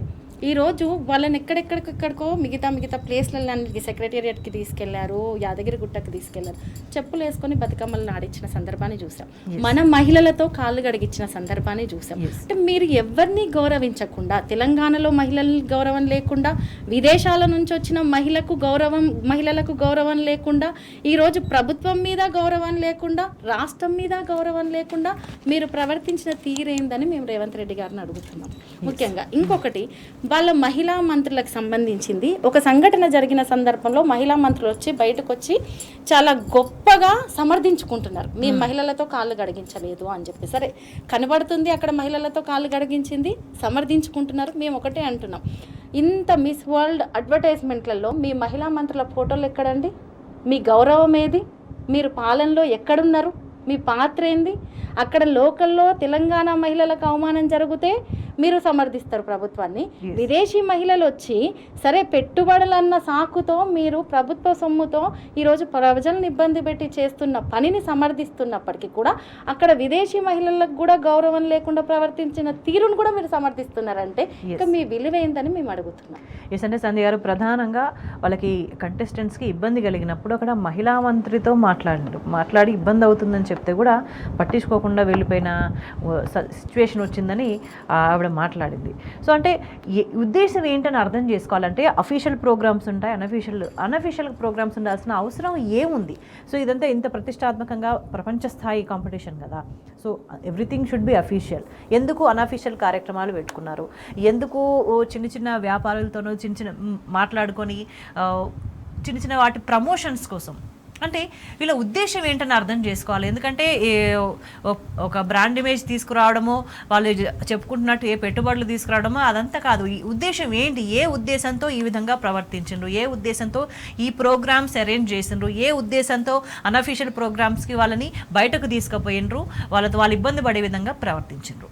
ఈరోజు వాళ్ళని ఎక్కడికో మిగతా ప్లేస్లన్నిటికీ సెక్రటేరియట్కి తీసుకెళ్లారు, యాదగిరిగుట్టకి తీసుకెళ్లారు, చెప్పులు వేసుకొని బతుకమ్మలను ఆడించిన సందర్భాన్ని చూసాం. మన మహిళలతో కాళ్ళు గడిగించిన సందర్భాన్ని చూసాం. అంటే మీరు ఎవరిని గౌరవించకుండా, తెలంగాణలో మహిళలకు గౌరవం లేకుండా, విదేశాల నుంచి వచ్చిన మహిళలకు గౌరవం లేకుండా, ఈరోజు ప్రభుత్వం మీద గౌరవం లేకుండా, రాష్ట్రం మీద గౌరవం లేకుండా మీరు ప్రవర్తించిన తీరేందని మేము రేవంత్ రెడ్డి గారిని అడుగుతున్నాం. ముఖ్యంగా ఇంకొకటి, వాళ్ళ మహిళా మంత్రులకు సంబంధించింది ఒక సంఘటన జరిగిన సందర్భంలో మహిళా మంత్రులు బయటకు వచ్చి చాలా గొప్పగా సమర్థించుకుంటున్నారు. మీ మహిళలతో కాళ్ళు గడిగించలేదు అని చెప్పి. సరే కనబడుతుంది అక్కడ మహిళలతో కాళ్ళు గడిగించింది, సమర్థించుకుంటున్నారు. మేము ఒకటే అంటున్నాం, ఇంత మిస్ వరల్డ్ అడ్వర్టైజ్మెంట్లలో మీ మహిళా మంత్రుల ఫోటోలు ఎక్కడండి? మీ గౌరవం ఏది? మీరు పాలనలో ఎక్కడున్నారు? మీ పాత్ర ఏంది? అక్కడ లోకల్లో తెలంగాణ మహిళలకు అవమానం జరిగితే మీరు సమర్థిస్తారు ప్రభుత్వాన్ని. విదేశీ మహిళలు వచ్చి సరే పెట్టుబడులన్న సాకుతో మీరు ప్రభుత్వ సొమ్ముతో ఈరోజు ప్రజలను ఇబ్బంది పెట్టి చేస్తున్న పనిని సమర్థిస్తున్నప్పటికీ కూడా అక్కడ విదేశీ మహిళలకు కూడా గౌరవం లేకుండా ప్రవర్తించిన తీరును కూడా మీరు సమర్థిస్తున్నారంటే ఇంకా మీ విలువ ఏందని మేము అడుగుతున్నాం. ఎస్ అంటే సంధ్య గారు, ప్రధానంగా వాళ్ళకి కంటెస్టెంట్స్కి ఇబ్బంది కలిగినప్పుడు అక్కడ మహిళా మంత్రితో మాట్లాడి ఇబ్బంది అవుతుందని చెప్తే కూడా పట్టించుకోకుండా వెళ్ళిపోయిన సిచ్యువేషన్ వచ్చిందని ఆవిడ మాట్లాడింది. సో అంటే ఉద్దేశం ఏంటని అర్థం చేసుకోవాలంటే అఫీషియల్ ప్రోగ్రామ్స్ ఉంటాయి, అన్అఫీషియల్ ప్రోగ్రామ్స్ ఉండాల్సిన అవసరం ఏముంది? సో ఇదంతా ఇంత ప్రతిష్టాత్మకంగా ప్రపంచ స్థాయి కాంపిటీషన్ కదా, so everything should be official. ఎందుకు అన్అఫీషియల్ కార్యక్రమాలు పెట్టుకున్నారు? ఎందుకు చిన్న చిన్న వ్యాపారులతోనూ చిన్న మాట్లాడుకొని చిన్న వాటి ప్రమోషన్స్ కోసం? అంటే వీళ్ళ ఉద్దేశం ఏంటని అర్థం చేసుకోవాలి. ఎందుకంటే ఒక బ్రాండ్ ఇమేజ్ తీసుకురావడమో, వాళ్ళు చెప్పుకుంటున్నట్టు ఏ పెట్టుబడులు తీసుకురావడమో అదంతా కాదు. ఈ ఉద్దేశం ఏంటి? ఏ ఉద్దేశంతో ఈ విధంగా ప్రవర్తించిండ్రు? ఏ ఉద్దేశంతో ఈ ప్రోగ్రామ్స్ అరేంజ్ చేసిండ్రు? ఏ ఉద్దేశంతో అన్అఫీషియల్ ప్రోగ్రామ్స్కి వాళ్ళని బయటకు తీసుకుపోయిండ్రు? వాళ్ళు ఇబ్బంది పడే విధంగా ప్రవర్తించిండ్రు?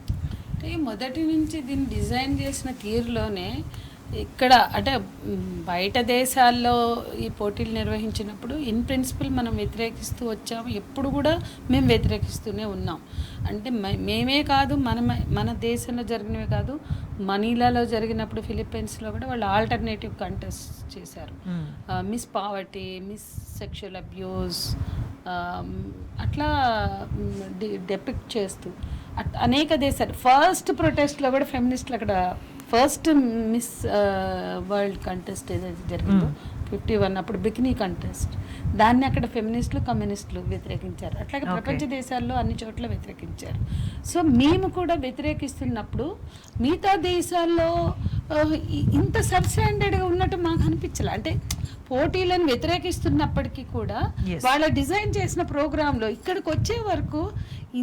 అంటే మొదటి నుంచి దీన్ని డిజైన్ చేసిన తీరులోనే ఇక్కడ అంటే బయట దేశాల్లో ఈ పోటీలు నిర్వహించినప్పుడు ఇన్ ప్రిన్సిపల్ మనం వ్యతిరేకిస్తూ వచ్చాము. ఎప్పుడు కూడా మేము వ్యతిరేకిస్తూనే ఉన్నాం. అంటే మేమే కాదు, మన దేశంలో జరిగినవే కాదు, మనీలాలో జరిగినప్పుడు ఫిలిప్పీన్స్లో కూడా వాళ్ళు ఆల్టర్నేటివ్ కంటెస్ట్ చేశారు. Miss poverty, miss sexual abuse అట్లా డెపిక్ట్ చేస్తూ అనేక దేశాలు ఫస్ట్ ప్రొటెస్ట్లో కూడా ఫెమినిస్టులు అక్కడ ఫస్ట్ మిస్ వరల్డ్ కంటెస్ట్ ఏదైతే జరిగిందో 51 అప్పుడు బికినీ కంటెస్ట్, దాన్ని అక్కడ ఫెమినిస్టులు కమ్యూనిస్టులు వ్యతిరేకించారు. అట్లాగే ప్రపంచ దేశాల్లో అన్ని చోట్ల వ్యతిరేకించారు. సో మేము కూడా వ్యతిరేకిస్తున్నప్పుడు మిగతా దేశాల్లో ఇంత సబ్స్టాండర్డ్గా ఉన్నట్టు మాకు అనిపించాలి. అంటే పోటీలను వ్యతిరేకిస్తున్నప్పటికీ కూడా వాళ్ళ డిజైన్ చేసిన ప్రోగ్రాంలో ఇక్కడికి వచ్చే వరకు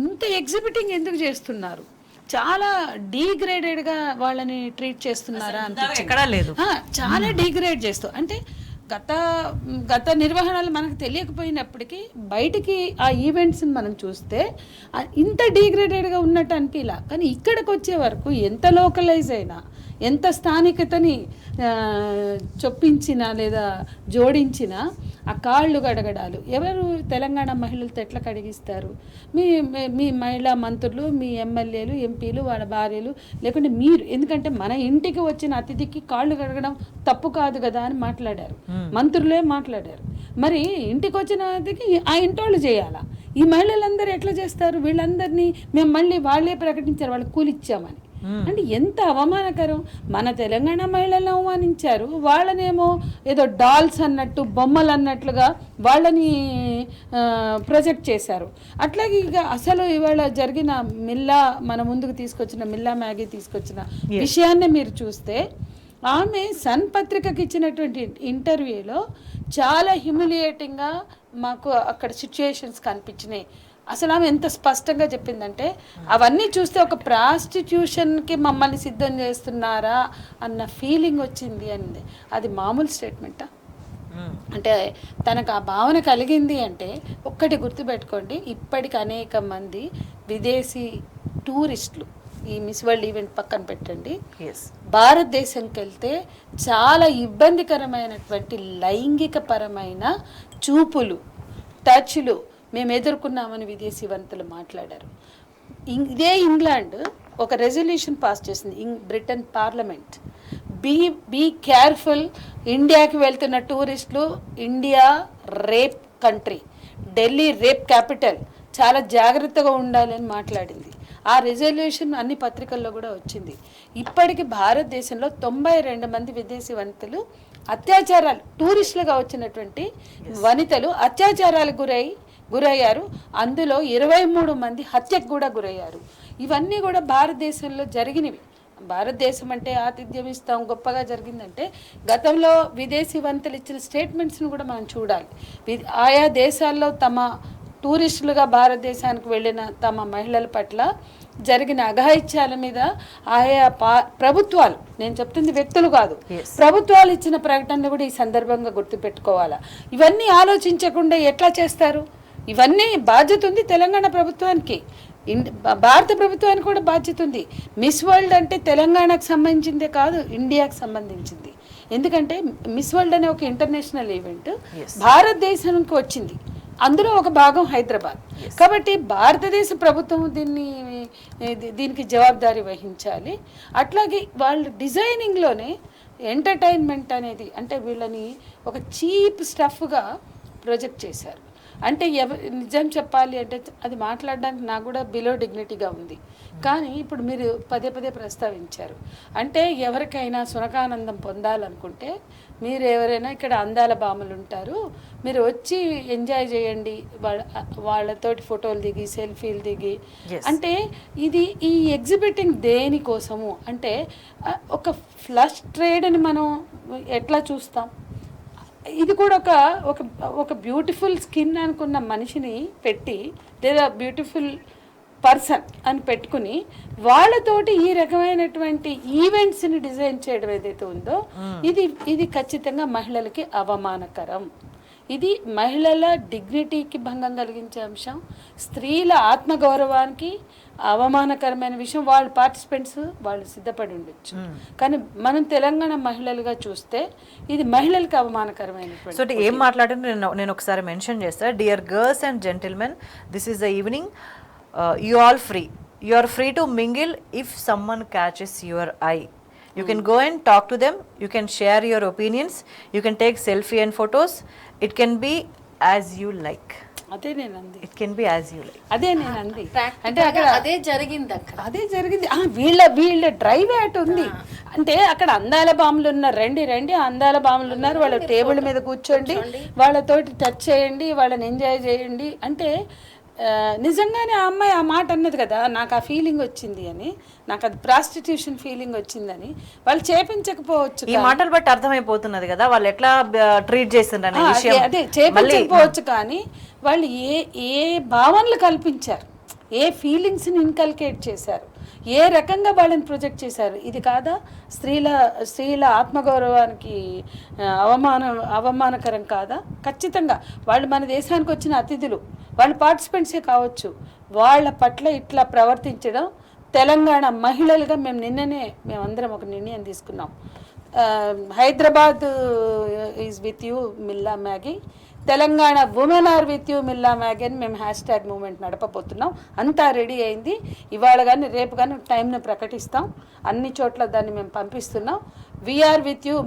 ఇంత ఎగ్జిబిటింగ్ ఎందుకు చేస్తున్నారు? చాలా డీగ్రేడెడ్గా వాళ్ళని ట్రీట్ చేస్తున్నారా అనిపించింది. చాలా డీగ్రేడ్ చేస్తూ, అంటే గత నిర్వహణలు మనకు తెలియకపోయినప్పటికీ బయటికి ఆ ఈవెంట్స్ని మనం చూస్తే ఇంత డీగ్రేడెడ్గా ఉన్నట్టు అనిపించలా. కానీ ఇక్కడికి వచ్చే వరకు ఎంత లోకలైజ్ అయినా, ఎంత స్థానికతని చొప్పించినా లేదా జోడించినా ఆ కాళ్ళు గడగడాలు ఎవరు తెలంగాణ మహిళలతో ఎట్లా కడిగిస్తారు? మీ మహిళా మంత్రులు, మీ ఎమ్మెల్యేలు, ఎంపీలు, వాళ్ళ భార్యలు, లేకుంటే మీరు. ఎందుకంటే మన ఇంటికి వచ్చిన అతిథికి కాళ్ళు కడగడం తప్పు కాదు కదా అని మాట్లాడారు, మంత్రులే మాట్లాడారు. మరి ఇంటికి వచ్చిన అతిథికి ఆ ఇంటోళ్ళు చేయాలా? ఈ మహిళలందరూ ఎట్లా చేస్తారు? వీళ్ళందరినీ మేము మళ్ళీ వాళ్ళే ప్రకటించారు వాళ్ళకి కూలిచ్చామని. అంటే ఎంత అవమానకరం! మన తెలంగాణ మహిళలను అవమానించారు, వాళ్ళనేమో ఏదో డాల్స్ అన్నట్టు, బొమ్మలు అన్నట్లుగా వాళ్ళని ప్రొజెక్ట్ చేశారు. అట్లాగే ఇక అసలు ఇవాళ జరిగిన మన ముందుకు తీసుకొచ్చిన మిల్లా మ్యాగీ తీసుకొచ్చిన విషయాన్ని మీరు చూస్తే, ఆమె సన్ పత్రికకి ఇచ్చినటువంటి ఇంటర్వ్యూలో చాలా హ్యూమిలియేటింగ్గా మాకు అక్కడ సిచ్యుయేషన్స్ కనిపించినాయి. అసలు ఆమె ఎంత స్పష్టంగా చెప్పిందంటే, అవన్నీ చూస్తే ఒక ప్రాస్టిట్యూషన్కి మమ్మల్ని సిద్ధం చేస్తున్నారా అన్న ఫీలింగ్ వచ్చింది అంది. అది మామూలు స్టేట్మెంటా? అంటే తనకు ఆ భావన కలిగింది అంటే ఒక్కటి గుర్తుపెట్టుకోండి, ఇప్పటికి అనేక మంది విదేశీ టూరిస్టులు, ఈ మిస్ వరల్డ్ ఈవెంట్ పక్కన పెట్టండి, భారతదేశంకి వెళ్తే చాలా ఇబ్బందికరమైనటువంటి లైంగికపరమైన చూపులు, టచ్లు మేము ఎదుర్కొన్నామని విదేశీ వంతులు మాట్లాడారు. ఇదే ఇంగ్లాండ్ ఒక రెజల్యూషన్ పాస్ చేసింది, బ్రిటన్ పార్లమెంట్, బీ కేర్ఫుల్, ఇండియాకి వెళ్తున్న టూరిస్టులు, India rape country, Delhi rape capital, చాలా జాగ్రత్తగా ఉండాలి అని మాట్లాడింది. ఆ రెజల్యూషన్ అన్ని పత్రికల్లో కూడా వచ్చింది. ఇప్పటికి భారతదేశంలో 92 మంది విదేశీ వనితలు అత్యాచారాలు, టూరిస్టులుగా వచ్చినటువంటి వనితలు అత్యాచారాలకు గురయ్యారు. అందులో 23 మంది హత్యకు కూడా గురయ్యారు. ఇవన్నీ కూడా భారతదేశంలో జరిగినవి. భారతదేశం అంటే ఆతిథ్యం ఇస్తాం, గొప్పగా జరిగిందంటే గతంలో విదేశీ వనితలు ఇచ్చిన స్టేట్మెంట్స్ను కూడా మనం చూడాలి. ఆయా దేశాల్లో తమ టూరిస్టులుగా భారతదేశానికి వెళ్ళిన తమ మహిళల పట్ల జరిగిన అఘాయిత్యాల మీద ఆయా ప్రభుత్వాలు, నేను చెప్తుంది వ్యక్తులు కాదు, ప్రభుత్వాలు ఇచ్చిన ప్రకటనలు కూడా ఈ సందర్భంగా గుర్తుపెట్టుకోవాలా. ఇవన్నీ ఆలోచించకుండా ఎట్లా చేస్తారు? ఇవన్నీ బాధ్యత ఉంది తెలంగాణ ప్రభుత్వానికి, భారత ప్రభుత్వానికి కూడా బాధ్యత ఉంది. మిస్ వరల్డ్ అంటే తెలంగాణకు సంబంధించిందే కాదు, ఇండియాకు సంబంధించింది. ఎందుకంటే మిస్ వరల్డ్ అనే ఒక ఇంటర్నేషనల్ ఈవెంట్ భారతదేశానికి వచ్చింది, అందులో ఒక భాగం హైదరాబాద్. కాబట్టి భారతదేశ ప్రభుత్వం దీనికి జవాబుదారీ వహించాలి. అట్లాగే వాళ్ళు డిజైనింగ్లోనే ఎంటర్టైన్మెంట్ అనేది, అంటే వీళ్ళని ఒక చీప్ స్టఫ్గా ప్రొజెక్ట్ చేశారు. అంటే నిజం చెప్పాలి అంటే అది మాట్లాడడానికి నాకు కూడా బిలో డిగ్నిటీగా ఉంది. కానీ ఇప్పుడు మీరు పదే పదే ప్రస్తావించారు, అంటే ఎవరికైనా సునకానందం పొందాలనుకుంటే మీరు ఎవరైనా ఇక్కడ అందాల భామలు ఉంటారు, మీరు వచ్చి ఎంజాయ్ చేయండి, వాళ్ళతోటి ఫోటోలు దిగి సెల్ఫీలు దిగి. అంటే ఇది ఈ ఎగ్జిబిటింగ్ దేనికోసము అంటే ఒక ఫ్లష్ ట్రేడ్ అని మనం ఎట్లా చూస్తాం, ఇది కూడా ఒక బ్యూటిఫుల్ స్కిన్ అనుకున్న మనిషిని పెట్టి లేదా బ్యూటిఫుల్ పర్సన్ అని పెట్టుకుని వాళ్ళతోటి ఈ రకమైనటువంటి ఈవెంట్స్ని డిజైన్ చేయడం ఏదైతే ఉందో ఇది ఖచ్చితంగా మహిళలకి అవమానకరం. ఇది మహిళల డిగ్నిటీకి భంగం కలిగించే అంశం, స్త్రీల ఆత్మగౌరవానికి అవమానకరమైన విషయం. వాళ్ళ పార్టిసిపెంట్స్ వాళ్ళు సిద్ధపడి ఉండొచ్చు, కానీ మనం తెలంగాణ మహిళలుగా చూస్తే ఇది మహిళలకు అవమానకరమైనటువంటి. సో ఏం మాట్లాడిన నేను ఒకసారి మెన్షన్ చేస్తాను. Dear girls and gentlemen, this is the evening, you all free, you are free to mingle if someone catches your eye. You can go and talk to them, you can share your opinions, you can take selfie and photos, it can be as you like. అదే నేను అంది, it can be as you like. అదే నేను అంది, అంటే అక్కడ అదే జరిగింది, అదే జరిగింది. వీళ్ళ డ్రైవ్ యాట్ ఉంది. అంటే అక్కడ అందాల బాములు ఉన్నారు, రండి అందాల బాములు ఉన్నారు, వాళ్ళ టేబుల్ మీద కూర్చోండి, వాళ్ళతోటి టచ్ చేయండి, వాళ్ళని ఎంజాయ్ చేయండి. అంటే నిజంగానే ఆ అమ్మాయి ఆ మాట అన్నది కదా, నాకు ఆ ఫీలింగ్ వచ్చింది అని, నాకు అది ప్రాస్టిట్యూషన్ ఫీలింగ్ వచ్చిందని. వాళ్ళు చేపించకపోవచ్చు, ఈ మాటలు బట్టి అర్థమైపోతున్నది కదా వాళ్ళు ఎట్లా ట్రీట్ చేస్తున్నారు. అదే చేపించకపోవచ్చు, కానీ వాళ్ళు ఏ భావనలు కల్పించారు, ఏ ఫీలింగ్స్ని ఇన్కల్కేట్ చేశారు, ఏ రకంగా వాళ్ళని ప్రొజెక్ట్ చేశారు. ఇది కాదా స్త్రీల ఆత్మగౌరవానికి అవమానకరం కాదా? ఖచ్చితంగా. వాళ్ళు మన దేశానికి వచ్చిన అతిథులు, వాళ్ళు పార్టిసిపెంట్సే కావచ్చు, వాళ్ళ పట్ల ఇట్లా ప్రవర్తించడం తెలంగాణ మహిళలుగా మేమందరం ఒక నిర్ణయం తీసుకున్నాం. Hyderabad is with you Milla Magee, Telangana women are with you Milla Magee అని మేము హ్యాష్ట్యాగ్ మూమెంట్ నడపబోతున్నాం. అంతా రెడీ అయింది. ఇవాళ కానీ రేపు కానీ టైంను ప్రకటిస్తాం, అన్ని చోట్ల దాన్ని మేము పంపిస్తున్నాం. We are with you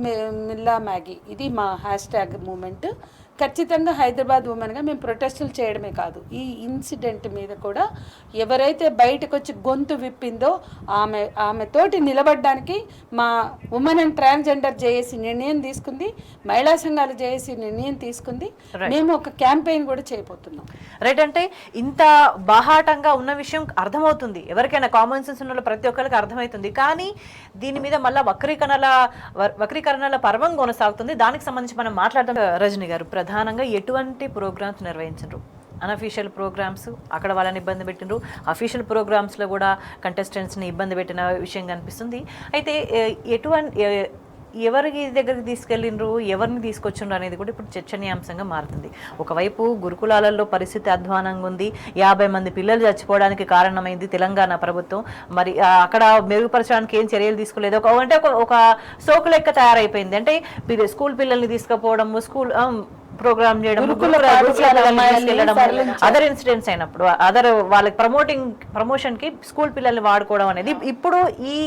Milla Magee, ఇది మా హ్యాష్ట్యాగ్ మూమెంట్. ఖచ్చితంగా హైదరాబాద్ ఉమెన్గా మేము ప్రొటెస్టులు చేయడమే కాదు, ఈ ఇన్సిడెంట్ మీద కూడా ఎవరైతే బయటకు వచ్చి గొంతు విప్పిందో ఆమెతోటి నిలబడడానికి మా ఉమెన్ అండ్ ట్రాన్స్జెండర్ జేఏసీ నిర్ణయం తీసుకుంది, మహిళా సంఘాలు జేఏసీ నిర్ణయం తీసుకుంది. మేము ఒక క్యాంపెయిన్ కూడా చేయబోతున్నాం. రైట్, అంటే ఇంత బాహాటంగా ఉన్న విషయం అర్థమవుతుంది, ఎవరికైనా కామన్ సెన్స్ ఉన్న ప్రతి ఒక్కరికి అర్థమవుతుంది. కానీ దీని మీద మళ్ళీ వక్రీకరణల పర్వం కొనసాగుతుంది. దానికి సంబంధించి మనం మాట్లాడదాం. రజని గారు, ప్రధానంగా ఎటువంటి ప్రోగ్రామ్స్ నిర్వహించారు? అన్అఫీషియల్ ప్రోగ్రామ్స్ అక్కడ వాళ్ళని ఇబ్బంది పెట్టినరు, అఫీషియల్ ప్రోగ్రామ్స్లో కూడా కంటెస్టెంట్స్ని ఇబ్బంది పెట్టిన విషయం కనిపిస్తుంది. అయితే ఎవరికి దగ్గరికి తీసుకెళ్ళిండ్రు, ఎవరిని తీసుకొచ్చిండ్రు అనేది కూడా ఇప్పుడు చర్చనీయాంశంగా మారుతుంది. ఒకవైపు గురుకులాలలో పరిస్థితి అధ్వానంగా ఉంది, 50 మంది పిల్లలు చచ్చిపోవడానికి కారణమైంది తెలంగాణ ప్రభుత్వం. మరి అక్కడ మెరుగుపరచడానికి ఏం చర్యలు తీసుకోలేదు. ఒక సోకు లెక్క తయారైపోయింది. అంటే స్కూల్ పిల్లల్ని తీసుకుపోవడం, స్కూల్ ప్రోగ్రామ్ చేయడం, అదర్ ఇన్సిడెంట్స్ అయినప్పుడు వాళ్ళకి ప్రమోషన్ కి స్కూల్ పిల్లల్ని వాడుకోవడం అనేది ఇప్పుడు ఈ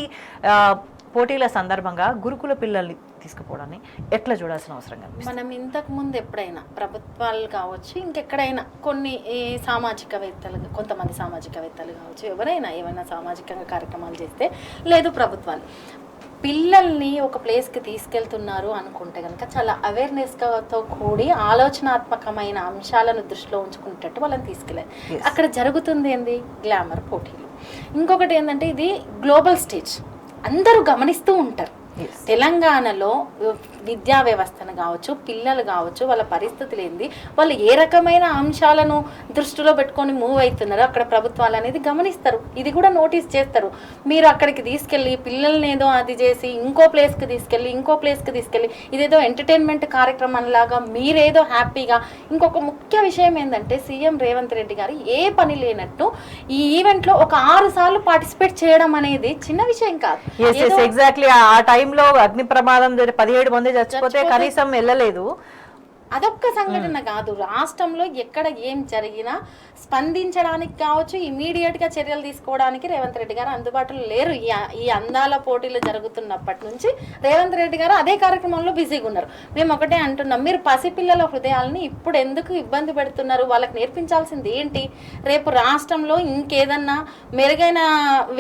పోటీల సందర్భంగా గురుకుల పిల్లల్ని తీసుకుపోవడాన్ని ఎట్లా చూడాల్సిన అవసరం కనిపిస్తుంది? మనం ఇంతకు ముందు ఎప్పుడైనా ప్రభుత్వాలు కావచ్చు, ఇంకెక్కడైనా కొన్ని కొంతమంది సామాజికవేత్తలు కావచ్చు, ఏమైనా సామాజికంగా కార్యక్రమాలు చేస్తే, లేదు ప్రభుత్వాలు పిల్లల్ని ఒక ప్లేస్కి తీసుకెళ్తున్నారు అనుకుంటే కనుక చాలా అవేర్నెస్తో కూడి ఆలోచనాత్మకమైన అంశాలను దృష్టిలో ఉంచుకునేటట్టు వాళ్ళని తీసుకెళ్ళారు. అక్కడ జరుగుతుంది ఏంది, గ్లామర్ పోటీలు. ఇంకొకటి ఏంటంటే ఇది గ్లోబల్ స్టేజ్, అందరూ గమనిస్తూ ఉంటారు. తెలంగాణలో విద్యా వ్యవస్థను కావచ్చు, పిల్లలు కావచ్చు, వాళ్ళ పరిస్థితులు ఏంది, వాళ్ళు ఏ రకమైన అంశాలను దృష్టిలో పెట్టుకొని మూవ్ అవుతున్నారో అక్కడ ప్రభుత్వాలు అనేది గమనిస్తారు. ఇది కూడా నోటీస్ చేస్తారు. మీరు అక్కడికి తీసుకెళ్ళి పిల్లల్ని ఏదో అది చేసి ఇంకో ప్లేస్కి తీసుకెళ్ళి ఇదేదో ఎంటర్టైన్మెంట్ కార్యక్రమం లాగా మీరేదో హ్యాపీగా. ఇంకొక ముఖ్య విషయం ఏంటంటే సీఎం రేవంత్ రెడ్డి గారు ఏ పని లేనట్టు ఈ ఈవెంట్లో ఒక 6 సార్లు పార్టిసిపేట్ చేయడం అనేది చిన్న విషయం కాదు. ఎగ్జాక్ట్లీ ఆ టైంలో అగ్ని ప్రమాదం 17 మంది చచ్చిపోతే కనీసం వెళ్ళలేదు. అదొక్క సంఘటన కాదు, రాష్ట్రంలో ఎక్కడ ఏం జరిగినా స్పందించడానికి కావచ్చు, ఇమీడియట్గా చర్యలు తీసుకోవడానికి రేవంత్ రెడ్డి గారు అందుబాటులో లేరు. ఈ అందాల పోటీలు జరుగుతున్నప్పటి నుంచి రేవంత్ రెడ్డి గారు అదే కార్యక్రమంలో బిజీగా ఉన్నారు. మేము ఒకటే అంటున్నాం, మీరు పసిపిల్లల హృదయాలని ఇప్పుడు ఎందుకు ఇబ్బంది పెడుతున్నారు? వాళ్ళకి నేర్పించాల్సింది ఏంటి? రేపు రాష్ట్రంలో ఇంకేదన్నా మెరుగైన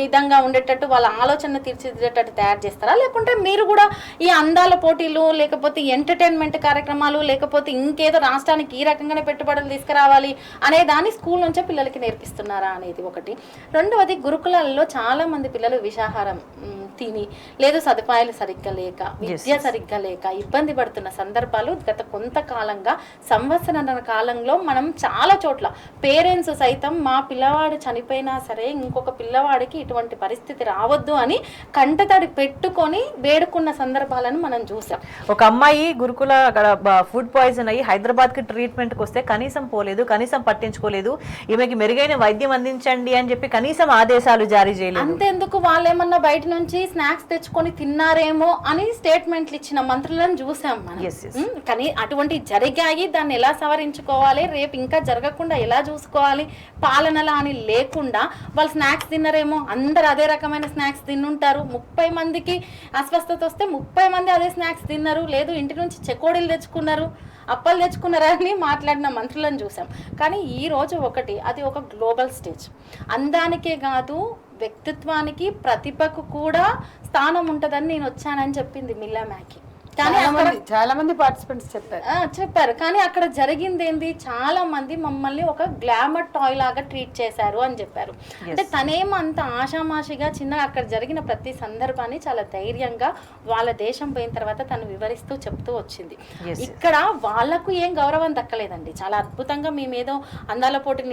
విధంగా ఉండేటట్టు వాళ్ళ ఆలోచన తీర్చిదిద్దేటట్టు తయారు చేస్తారా? లేకుంటే మీరు కూడా ఈ అందాల పోటీలు, లేకపోతే ఎంటర్టైన్మెంట్ కార్యక్రమాలు, లేకపోతే ఇంకేదో రాష్ట్రానికి ఈ రకంగానే పెట్టుబడులు తీసుకురావాలి అనే దాన్ని స్కూల్ నుంచే పిల్లలకి నేర్పిస్తున్నారా అనేది ఒకటి. రెండవది, గురుకులాల్లో చాలా మంది పిల్లలు విషాహారం తిని, లేదు సదుపాయాలు సరిగ్గా లేక, విద్య సరిగ్గా లేక ఇబ్బంది పడుతున్న సందర్భాలు గత కొంతకాలంగా, సంవత్సరాల కాలంలో మనం చాలా చోట్ల పేరెంట్స్ సైతం మా పిల్లవాడు చనిపోయినా సరే ఇంకొక పిల్లవాడికి ఇటువంటి పరిస్థితి రావద్దు అని కంటతడి పెట్టుకొని వేడుకున్న సందర్భాలను మనం చూసాం. ఒక అమ్మాయి గురుకుల అక్కడ ఫుడ్ పాయిజన్ అయ్యి హైదరాబాద్ కి ట్రీట్మెంట్ కి వస్తే కనీసం పోలేదు, కనీసం పట్టించుకోలేదు. ఈమెకి మెరుగైన వైద్యం అందించండి అని చెప్పి కనీసం ఆదేశాలు జారీ చేయలేదు. అంతెందుకు, వాళ్ళేమన్నా బయట నుంచి స్నాక్స్ తెచ్చుకొని తిన్నారేమో అని స్టేట్మెంట్లు ఇచ్చిన మంత్రులను చూసాం మనం. కానీ అటువంటి జరిగాయి, దాన్ని ఎలా సవరించుకోవాలి, రేపు ఇంకా జరగకుండా ఎలా చూసుకోవాలి, పాలనలా అని లేకుండా వాళ్ళు స్నాక్స్ తిన్నారేమో, అందరు అదే రకమైన స్నాక్స్ తిన్నుంటారు. 30 మందికి అస్వస్థత వస్తే 30 మంది అదే స్నాక్స్ తిన్నారు, లేదు ఇంటి నుంచి చెకోడీలు తెచ్చుకున్నారు, అప్పలు తెచ్చుకున్నారని మాట్లాడిన మంత్రులను చూసాం. కానీ ఈరోజు ఒకటి, అది ఒక గ్లోబల్ స్టేజ్. అందానికే కాదు, వ్యక్తిత్వానికి, ప్రతిభకు కూడా స్థానం ఉంటుందని నేను వచ్చానని చెప్పింది మిల్లా మ్యాకీ. కానీ చాలా మంది పార్టిసిపెంట్స్ చెప్పారు. కానీ అక్కడ జరిగింది ఏంది, చాలా మంది మమ్మల్ని ఒక గ్లామర్ టాయ్ లాగా ట్రీట్ చేశారు అని చెప్పారు. అంటే తనేమో అంత ఆషామాషిగా చిన్నగా అక్కడ జరిగిన ప్రతి సందర్భాన్ని చాలా ధైర్యంగా వాళ్ళ దేశం పోయిన తర్వాత తను వివరిస్తూ చెప్తూ వచ్చింది. ఇక్కడ వాళ్లకు ఏం గౌరవం దక్కలేదండి. చాలా అద్భుతంగా మేమేదో అందాల పోటీ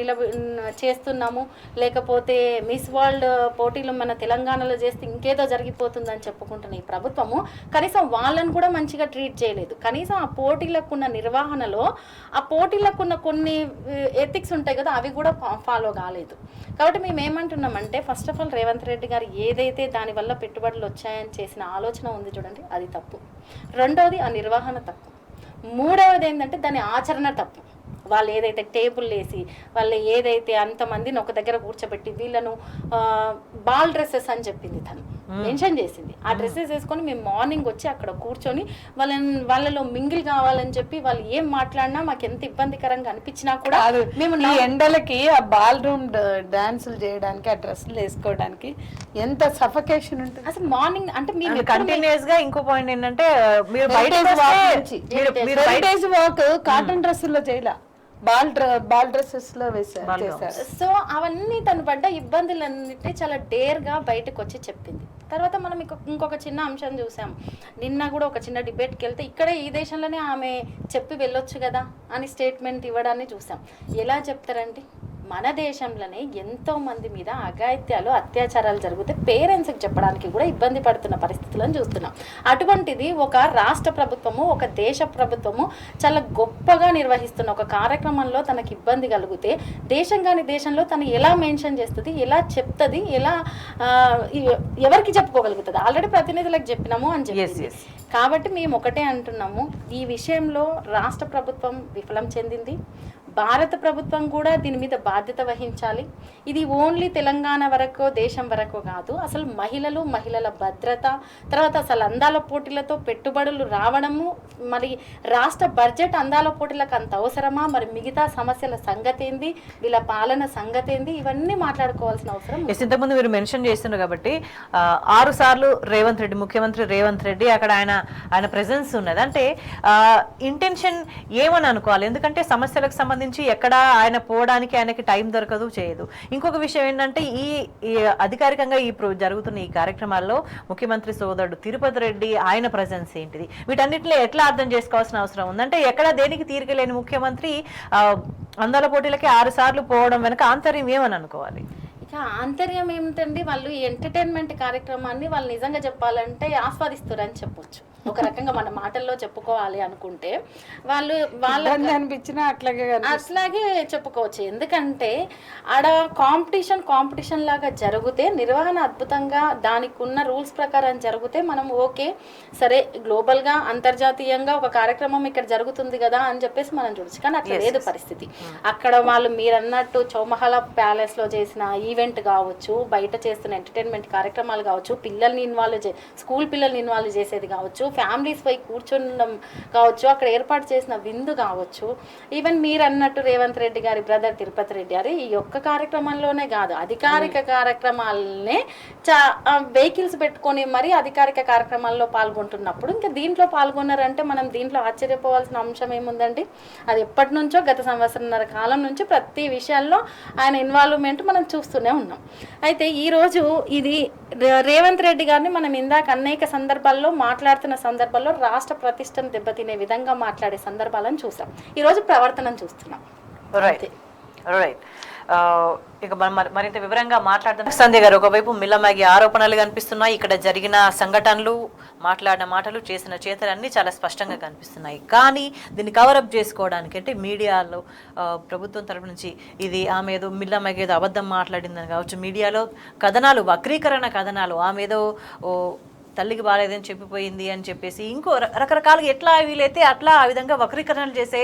చేస్తున్నాము, లేకపోతే మిస్ వరల్డ్ పోటీలు మన తెలంగాణలో చేస్తే ఇంకేదో జరిగిపోతుందని చెప్పుకుంటున్న ఈ ప్రభుత్వము కనీసం వాళ్ళని కూడా మంచిగా ట్రీట్ చేయలేదు. కనీసం ఆ పోటీలకున్న నిర్వహణలో, ఆ పోటీలకున్న కొన్ని ఎథిక్స్ ఉంటాయి కదా, అవి కూడా ఫాలో కాలేదు. కాబట్టి మేము ఏమంటున్నామంటే, first of all Revanth Reddy garu ఏదైతే దానివల్ల పెట్టుబడులు వచ్చాయని చేసిన ఆలోచన ఉంది చూడండి, అది తప్పు. రెండవది ఆ నిర్వహణ తప్పు. మూడవది ఏంటంటే దాని ఆచరణ తప్పు. వాళ్ళు ఏదైతే టేబుల్ వేసి, వాళ్ళు ఏదైతే అంతమందిని ఒక దగ్గర కూర్చోబెట్టి వీళ్ళను బాల్ డ్రెస్సెస్ అని చెప్పింది, తను మెన్షన్ చేసింది. ఆ డ్రెస్సెస్ వేసుకొని మేము మార్నింగ్ వచ్చి అక్కడ కూర్చొని వాళ్ళలో మింగిల్ కావాలని చెప్పి వాళ్ళు ఏం మాట్లాడినా మాకు ఎంత ఇబ్బందికరంగా అనిపించినా కూడా మేము ఈ ఎండలకి ఆ బాల్ రూమ్ డాన్సులు చేయడానికి, ఆ డ్రెస్సులు వేసుకోవడానికి ఎంత సఫకేషన్ ఉంటుంది అసలు. మార్నింగ్ అంటే మీరు కంటిన్యూస్ గా ఇంకో పాయింట్ ఏంటంటే, మీరు హెరిటేజ్ వాక్ కాటన్ డ్రెస్సుల్లో చేయలే, బాల్ డ్రెస్సెస్ లో వేశారు. సో అవన్నీ తను పడ్డ ఇబ్బందులన్నిటి చాలా డేర్ గా బయటకు వచ్చి చెప్పింది. తర్వాత మనం ఇంకొక చిన్న అంశం చూసాం. నిన్న కూడా ఒక చిన్న డిబేట్కి వెళ్తే ఇక్కడ ఈ దేశంలోనే ఆమె చెప్పి వెళ్ళొచ్చు కదా అని స్టేట్మెంట్ ఇవ్వడాన్ని చూసాం. ఎలా చెప్తారండి, మన దేశంలోనే ఎంతో మంది మీద అఘాయిత్యాలు, అత్యాచారాలు జరిగితే పేరెంట్స్కి చెప్పడానికి కూడా ఇబ్బంది పడుతున్న పరిస్థితులను చూస్తున్నాం. అటువంటిది ఒక రాష్ట్ర ప్రభుత్వము, ఒక దేశ ప్రభుత్వము చాలా గొప్పగా నిర్వహిస్తున్న ఒక కార్యక్రమంలో తనకి ఇబ్బంది కలిగితే దేశం కాని దేశంలో తను ఎలా మెన్షన్ చేస్తుంది, ఎలా చెప్తుంది, ఎలా ఎవరికి చెప్పుకోగలుగుతుంది? ఆల్రెడీ ప్రతినిధులకు చెప్పినాము అని చెప్పి. కాబట్టి మేము ఒకటే అంటున్నాము, ఈ విషయంలో రాష్ట్ర ప్రభుత్వం విఫలం చెందింది. భారత ప్రభుత్వం కూడా దీని మీద బాధ్యత వహించాలి. ఇది ఓన్లీ తెలంగాణ వరకు, దేశం వరకు కాదు, అసలు మహిళల భద్రత, తర్వాత అసలు అందాల పోటీలతో పెట్టుబడులు రావడము, మరి రాష్ట్ర బడ్జెట్ అందాల పోటీలకు అంత అవసరమా, మరి మిగతా సమస్యల సంగతి ఏంది, వీళ్ళ పాలన సంగతి ఏంది, ఇవన్నీ మాట్లాడుకోవాల్సిన అవసరం. ఇంతకుముందు మీరు మెన్షన్ చేస్తున్నారు కాబట్టి 6 సార్లు రేవంత్ రెడ్డి, ముఖ్యమంత్రి రేవంత్ రెడ్డి అక్కడ ఆయన ప్రెజెన్స్ ఉన్నది అంటే ఇంటెన్షన్ ఏమని అనుకోవాలి? ఎందుకంటే సమస్యలకు సంబంధించి సంబంధించి ఎక్కడ ఆయన పోవడానికి ఆయనకి టైం దొరకదు, చేయదు. ఇంకొక విషయం ఏంటంటే ఈ అధికారికంగా జరుగుతున్న ఈ కార్యక్రమాల్లో ముఖ్యమంత్రి సోదరుడు తిరుపతి రెడ్డి ఆయన ప్రజెన్స్ ఏంటిది, వీటన్నిటిలో ఎట్లా అర్థం చేసుకోవాల్సిన అవసరం ఉందంటే ఎక్కడ దేనికి తీరికలేని ముఖ్యమంత్రి అందాల పోటీలకి 6 సార్లు పోవడం వెనక ఆంతర్యం ఏమని అనుకోవాలి? ఇక ఆంతర్యం ఏమిటండి, వాళ్ళు ఈ ఎంటర్టైన్మెంట్ కార్యక్రమాన్ని వాళ్ళు నిజంగా చెప్పాలంటే ఆస్వాదిస్తారని చెప్పొచ్చు. ఒక రకంగా మన మాటల్లో చెప్పుకోవాలి అనుకుంటే వాళ్ళు అనిపించినా అట్లాగే చెప్పుకోవచ్చు. ఎందుకంటే ఆడ కాంపిటీషన్ లాగా జరిగితే నిర్వహణ అద్భుతంగా దానికి ఉన్న రూల్స్ ప్రకారం జరిగితే మనం ఓకే సరే గ్లోబల్గా అంతర్జాతీయంగా ఒక కార్యక్రమం ఇక్కడ జరుగుతుంది కదా అని చెప్పేసి మనం చూడొచ్చు. కానీ అట్లా లేదు పరిస్థితి. అక్కడ వాళ్ళు మీరు అన్నట్టు చౌమహల్ ప్యాలెస్లో చేసిన ఈవెంట్ కావచ్చు, బయట చేస్తున్న ఎంటర్టైన్మెంట్ కార్యక్రమాలు కావచ్చు, స్కూల్ పిల్లల్ని ఇన్వాల్వ్ చేసేది కావచ్చు, ఫ్యామిలీస్ పై కూర్చుండడం కావచ్చు, అక్కడ ఏర్పాటు చేసిన విందు కావచ్చు, ఈవెన్ మీరు అన్నట్టు రేవంత్ రెడ్డి గారి బ్రదర్ తిరుపతి రెడ్డి గారి ఈ ఒక్క కార్యక్రమంలోనే కాదు అధికారిక కార్యక్రమాలనే వెహికల్స్ పెట్టుకొని మరి అధికారిక కార్యక్రమాల్లో పాల్గొంటున్నప్పుడు ఇంకా దీంట్లో పాల్గొన్నారంటే మనం దీంట్లో ఆశ్చర్యపోవాల్సిన అంశం ఏముందండి? అది ఎప్పటి నుంచో గత సంవత్సరంన్నర కాలం నుంచి ప్రతి విషయాల్లో ఆయన ఇన్వాల్వ్మెంట్ మనం చూస్తూనే ఉన్నాం. అయితే ఈరోజు ఇది రేవంత్ రెడ్డి గారిని మనం ఇందాక అనేక సందర్భాల్లో మాట్లాడుతున్న సందర్భాల్లో రాష్ట్ర ప్రతిష్టను దెబ్బతినే విధంగా మాట్లాడే సందర్భాలను చూసాం. ఈరోజు ప్రవర్తనను చూస్తున్నాం. ఇక మరింత వివరంగా మాట్లాడదాం. సంధ్య గారు, ఒకవైపు మిల్లమాగి ఆరోపణలు కనిపిస్తున్నాయి, ఇక్కడ జరిగిన సంఘటనలు, మాట్లాడిన మాటలు, చేసిన చేతలు అన్నీ చాలా స్పష్టంగా కనిపిస్తున్నాయి. కానీ దీన్ని కవరప్ చేసుకోవడానికి అంటే మీడియాలో ప్రభుత్వం తరపు నుంచి ఇది ఆమె ఏదో మిల్లమాగి ఏదో అబద్ధం మాట్లాడిందని కావచ్చు, మీడియాలో కథనాలు, వక్రీకరణ కథనాలు, ఆమె ఏదో తల్లికి బాగాలేదని చెప్పిపోయింది అని చెప్పేసి ఇంకో రకరకాలుగా ఎట్లా వీలైతే అట్లా ఆ విధంగా వక్రీకరణలు చేసే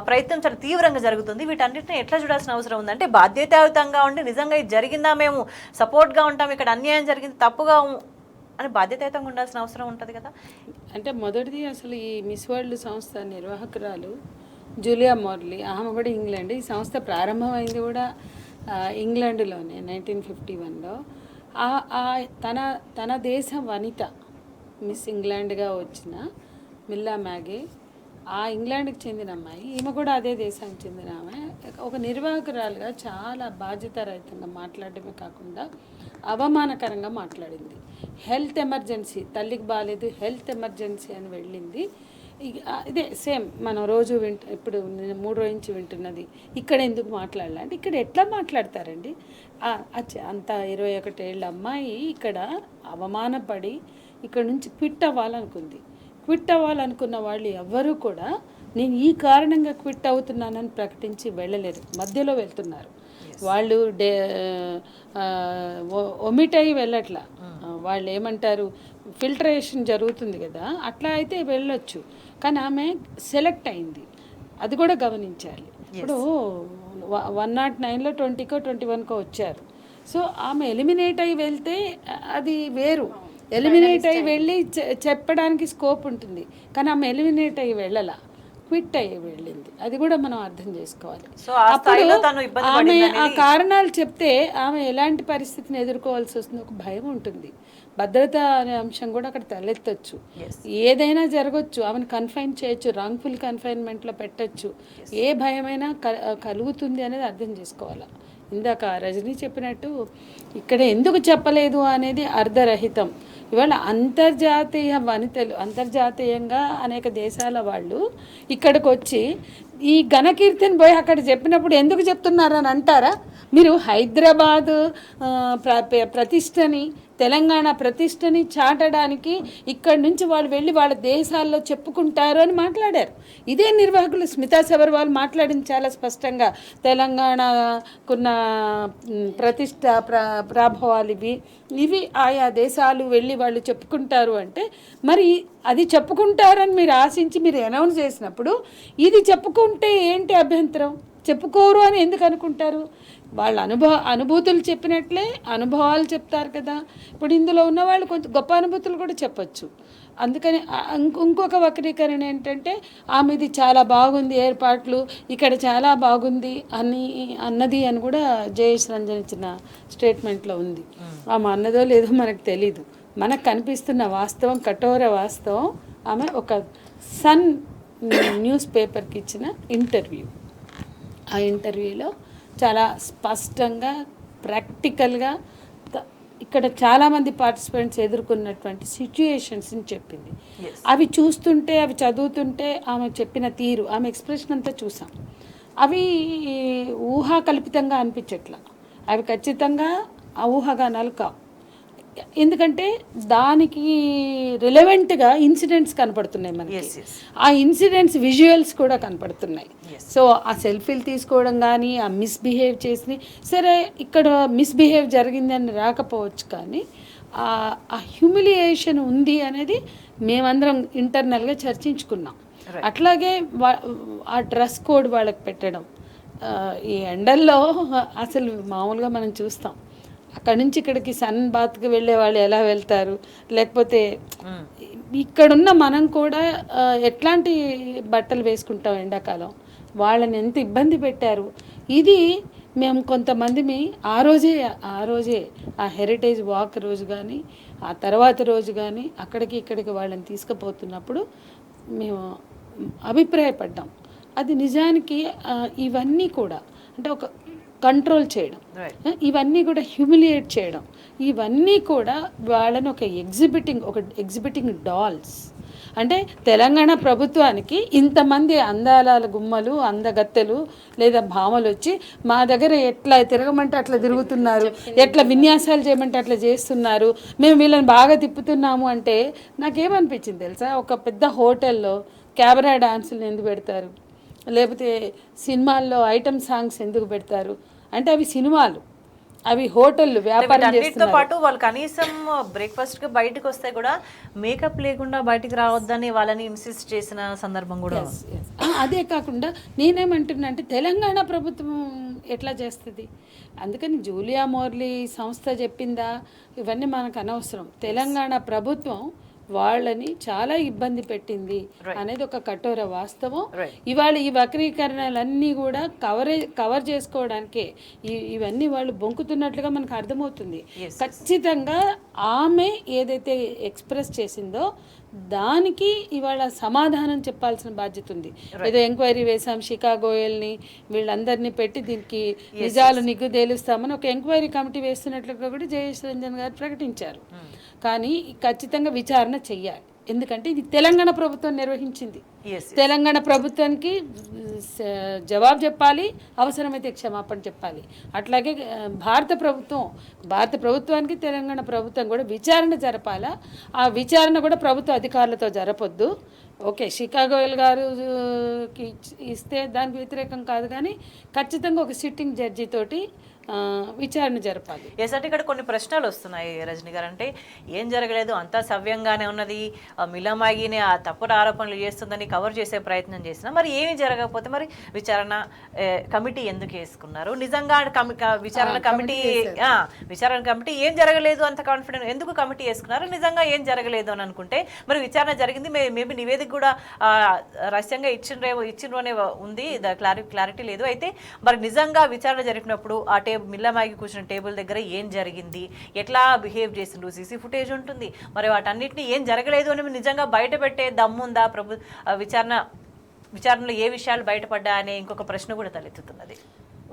ప్రయత్నం చాలా తీవ్రంగా జరుగుతుంది. వీటన్నిటిని ఎట్లా చూడాల్సిన అవసరం ఉందంటే బాధ్యతాయుతంగా ఉండి నిజంగా ఇది జరిగిందా, మేము సపోర్ట్గా ఉంటాం, ఇక్కడ అన్యాయం జరిగింది తప్పుగా అని బాధ్యతాయుతంగా ఉండాల్సిన అవసరం ఉంటుంది కదా. అంటే మొదటిది అసలు ఈ మిస్ వరల్డ్ సంస్థ నిర్వాహకురాలు జూలియా మోర్లీ, ఆమె కూడా ఇంగ్లాండ్. ఈ సంస్థ ప్రారంభమైంది కూడా ఇంగ్లాండ్లోనే 1951లో. తన దేశ వనిత మిస్ ఇంగ్లాండ్గా వచ్చిన మిల్లా మ్యాగే, ఆ ఇంగ్లాండ్కి చెందిన అమ్మాయి, ఈమె కూడా అదే దేశానికి చెందిన ఆమె, ఒక నిర్వాహకురాలుగా చాలా బాధ్యతారహితంగా మాట్లాడటమే కాకుండా అవమానకరంగా మాట్లాడింది. హెల్త్ ఎమర్జెన్సీ, తల్లికి బాగాలేదు హెల్త్ ఎమర్జెన్సీ అని వెళ్ళింది. ఇదే సేమ్ మనం రోజు ఇప్పుడు 3 రోజుల నుంచి వింటున్నది. ఇక్కడ ఎందుకు మాట్లాడాలి అంటే ఇక్కడ ఎట్లా మాట్లాడతారండి? అంత 21 ఏళ్ళ అమ్మాయి ఇక్కడ అవమానపడి ఇక్కడ నుంచి క్విట్ అవ్వాలనుకుంది. క్విట్ అవ్వాలనుకున్న వాళ్ళు ఎవ్వరూ కూడా నేను ఈ కారణంగా క్విట్ అవుతున్నానని ప్రకటించి వెళ్ళలేరు, మధ్యలో వెళ్తున్నారు. వాళ్ళు ఒమిట్ అయ్యి వెళ్ళట్లా. వాళ్ళు ఏమంటారు, ఫిల్టరేషన్ జరుగుతుంది కదా, అట్లా అయితే వెళ్ళొచ్చు. కానీ ఆమె సెలెక్ట్ అయింది, అది కూడా గమనించాలి. ఇప్పుడు 109లో 20కో 21కో వచ్చారు. సో ఆమె ఎలిమినేట్ అయ్యి వెళ్తే అది వేరు. ఎలిమినేట్ అయ్యి వెళ్ళి చెప్పడానికి స్కోప్ ఉంటుంది. కానీ ఆమె ఎలిమినేట్ అయ్యి వెళ్ళాల, క్విట్ అయ్యి వెళ్ళింది. అది కూడా మనం అర్థం చేసుకోవాలి. అప్పుడు ఆమె ఆ కారణాలు చెప్తే ఆమె ఎలాంటి పరిస్థితిని ఎదుర్కోవాల్సి వస్తుంది, ఒక భయం ఉంటుంది. భద్రత అనే అంశం కూడా అక్కడ తలెత్తచ్చు. ఏదైనా జరగచ్చు, ఆమెను కన్ఫైన్ చేయొచ్చు, రాంగ్ఫుల్ కన్ఫైన్మెంట్లో పెట్టచ్చు. ఏ భయమైనా కలుగుతుంది అనేది అర్థం చేసుకోవాలి. ఇందాక రజనీ చెప్పినట్టు ఇక్కడ ఎందుకు చెప్పలేదు అనేది అర్ధరహితం. ఇవాళ అంతర్జాతీయ వనితలు, అంతర్జాతీయంగా అనేక దేశాల వాళ్ళు ఇక్కడికి వచ్చి ఈ ఘనకీర్తిని పోయి అక్కడ చెప్పినప్పుడు ఎందుకు చెప్తున్నారని అంటారా? మీరు హైదరాబాదు ప్రతిష్టని, తెలంగాణ ప్రతిష్టని చాటడానికి ఇక్కడి నుంచి వాళ్ళు వెళ్ళి వాళ్ళ దేశాల్లో చెప్పుకుంటారు అని మాట్లాడారు. ఇదే నిర్వాహకులు స్మితా సబర్వాల్ మాట్లాడింది చాలా స్పష్టంగా. తెలంగాణకున్న ప్రతిష్ట ప్రభావాలు ఇవి ఆయా దేశాలు వెళ్ళి వాళ్ళు చెప్పుకుంటారు అంటే, మరి అది చెప్పుకుంటారని మీరు ఆశించి మీరు అనౌన్స్ చేసినప్పుడు ఇది చెప్పుకుంటే ఏంటి అభ్యంతరం? చెప్పుకోరు అని ఎందుకు అనుకుంటారు? వాళ్ళ అనుభూతులు చెప్పినట్లే అనుభవాలు చెప్తారు కదా. ఇప్పుడు ఇందులో ఉన్న వాళ్ళు కొంచెం గొప్ప అనుభూతులు కూడా చెప్పచ్చు. అందుకని ఇంకొక వక్రీకరణ ఏంటంటే ఆమెది చాలా బాగుంది ఏర్పాట్లు, ఇక్కడ చాలా బాగుంది అన్నది అని కూడా జయేష్ రంజన్ ఇచ్చిన స్టేట్మెంట్లో ఉంది. ఆమె అన్నదో లేదో మనకు తెలీదు. మనకు కనిపిస్తున్న వాస్తవం, కఠోర వాస్తవం, ఆమె ఒక సన్ న్యూస్ పేపర్కి ఇచ్చిన ఇంటర్వ్యూ. ఆ ఇంటర్వ్యూలో చాలా స్పష్టంగా ప్రాక్టికల్గా ఇక్కడ చాలామంది పార్టిసిపెంట్స్ ఎదుర్కొన్నటువంటి సిచ్యుయేషన్స్ని చెప్పింది. అవి చూస్తుంటే, అవి చదువుతుంటే ఆమె చెప్పిన తీరు, ఆమె ఎక్స్ప్రెషన్ అంతా చూసాం. అవి ఊహాకల్పితంగా అనిపించట్లా, అవి ఖచ్చితంగా ఆ ఊహాగానాలు కావు. ఎందుకంటే దానికి రిలవెంట్గా ఇన్సిడెంట్స్ కనపడుతున్నాయి మనకి. ఆ ఇన్సిడెంట్స్ విజువల్స్ కూడా కనపడుతున్నాయి. సో ఆ సెల్ఫీలు తీసుకోవడం కానీ, ఆ మిస్బిహేవ్ చేసి, సరే ఇక్కడ మిస్బిహేవ్ జరిగిందని రాకపోవచ్చు, కానీ ఆ హ్యూమిలియేషన్ ఉంది అనేది మేమందరం ఇంటర్నల్గా చర్చించుకున్నాం. అట్లాగే ఆ డ్రెస్ కోడ్ వాళ్ళకి పెట్టడం, ఈ ఎండల్లో అసలు మామూలుగా మనం చూస్తాం, అక్కడి నుంచి ఇక్కడికి సన్ బాత్కి వెళ్ళే వాళ్ళు ఎలా వెళ్తారు, లేకపోతే ఇక్కడున్న మనం కూడా ఎట్లాంటి బట్టలు వేసుకుంటాం ఎండాకాలం, వాళ్ళని ఎంత ఇబ్బంది పెట్టారు. ఇది మేము కొంతమంది ఆ రోజే ఆ హెరిటేజ్ వాక్ రోజు కానీ, ఆ తర్వాత రోజు కానీ అక్కడికి ఇక్కడికి వాళ్ళని తీసుకుపోతున్నప్పుడు మేము అభిప్రాయపడ్డాం. అది నిజానికి ఇవన్నీ కూడా అంటే ఒక కంట్రోల్ చేయడం, ఇవన్నీ కూడా హ్యూమిలియేట్ చేయడం, ఇవన్నీ కూడా వాళ్ళని ఒక ఎగ్జిబిటింగ్ డాల్స్. అంటే తెలంగాణ ప్రభుత్వానికి ఇంతమంది అందాల గుమ్మలు, అందగత్తెలు లేదా భామలు వచ్చి మా దగ్గర ఎట్లా తిరగమంటే అట్లా తిరుగుతున్నారు, ఎట్లా విన్యాసాలు చేయమంటే అట్లా చేస్తున్నారు, మేము వీళ్ళని బాగా తిప్పుతున్నాము అంటే నాకేమనిపించింది తెలుసా, ఒక పెద్ద హోటల్లో క్యాబరా డాన్సులు ఎందుకు పెడతారు, లేకపోతే సినిమాల్లో ఐటమ్ సాంగ్స్ ఎందుకు పెడతారు అంటే అవి సినిమాలు, అవి హోటళ్ళు వ్యాపారం చేస్తున్నారు. పాటు వాళ్ళు కనీసం బ్రేక్ఫాస్ట్ కి బయటకు వస్తే కూడా మేకప్ లేకుండా బయటికి రావద్దని వాళ్ళని ఇన్సిస్ట్ చేసిన సందర్భం కూడా. అదే కాకుండా నేనేమంటున్నా అంటే తెలంగాణ ప్రభుత్వం ఎట్లా చేస్తుంది, అందుకని జూలియా మోర్లీ సంస్థ చెప్పిందా ఇవన్నీ మనకు అనవసరం. తెలంగాణ ప్రభుత్వం వాళ్ళని చాలా ఇబ్బంది పెట్టింది అనేది ఒక కఠోర వాస్తవం. ఇవాళ ఈ వక్రీకరణలన్నీ కూడా కవర్ చేసుకోవడానికే ఇవన్నీ వాళ్ళు బొంకుతున్నట్లుగా మనకు అర్థమవుతుంది. ఖచ్చితంగా ఆమె ఏదైతే ఎక్స్ప్రెస్ చేసిందో దానికి ఇవాళ సమాధానం చెప్పాల్సిన బాధ్యత ఉంది. ఏదో ఎంక్వైరీ వేసాం, షికాగోయల్ని వీళ్ళందరినీ పెట్టి దీనికి నిజాలు నిగ్గు తేలుస్తామని ఒక ఎంక్వైరీ కమిటీ వేస్తున్నట్లుగా కూడా జయేష్ రంజన్ గారు ప్రకటించారు. కానీ ఖచ్చితంగా విచారణ చెయ్యాలి, ఎందుకంటే ఇది తెలంగాణ ప్రభుత్వం నిర్వహించింది. తెలంగాణ ప్రభుత్వానికి జవాబు చెప్పాలి, అవసరమైతే క్షమాపణ చెప్పాలి. అట్లాగే భారత ప్రభుత్వానికి తెలంగాణ ప్రభుత్వం కూడా విచారణ జరపాలా. ఆ విచారణ కూడా ప్రభుత్వ అధికారులతో జరపొద్దు. ఓకే, షికాగోయల్ గారుకి ఇస్తే దానికి వ్యతిరేకం కాదు, కానీ ఖచ్చితంగా ఒక సిట్టింగ్ జడ్జి తోటి విచారణ జరపాలి. ఎస్ అంటే ఇక్కడ కొన్ని ప్రశ్నలు వస్తున్నాయి రజనీ గారు, అంటే ఏం జరగలేదు, అంతా సవ్యంగానే ఉన్నది, మిలమాగిని ఆ తప్పుడు ఆరోపణలు చేస్తుందని కవర్ చేసే ప్రయత్నం చేసినా మరి ఏమి జరగకపోతే మరి విచారణ కమిటీ ఎందుకు వేసుకున్నారు, నిజంగా విచారణ కమిటీ ఏం జరగలేదు అంత కాన్ఫిడెంట్ ఎందుకు కమిటీ వేసుకున్నారు, నిజంగా ఏం జరగలేదు అని అనుకుంటే మరి విచారణ జరిగింది, మేబీ నివేదిక కూడా రహస్యంగా ఇచ్చిండ్రు అనే ఉంది, క్లారిటీ లేదు. అయితే మరి నిజంగా విచారణ జరిగినప్పుడు ఆ మిల్లమాగి కూర్చున్న టేబుల్ దగ్గర ఏం జరిగింది, ఎట్లా బిహేవ్ చేసిండ్రు, సీసీ ఫుటేజ్ ఉంటుంది, మరి వాటన్నిటిని ఏం జరగలేదు అని నిజంగా బయట పెట్టే దమ్ముందా విచారణలో ఏ విషయాలు బయటపడ్డా అనే ఇంకొక ప్రశ్న కూడా తలెత్తుతున్నది.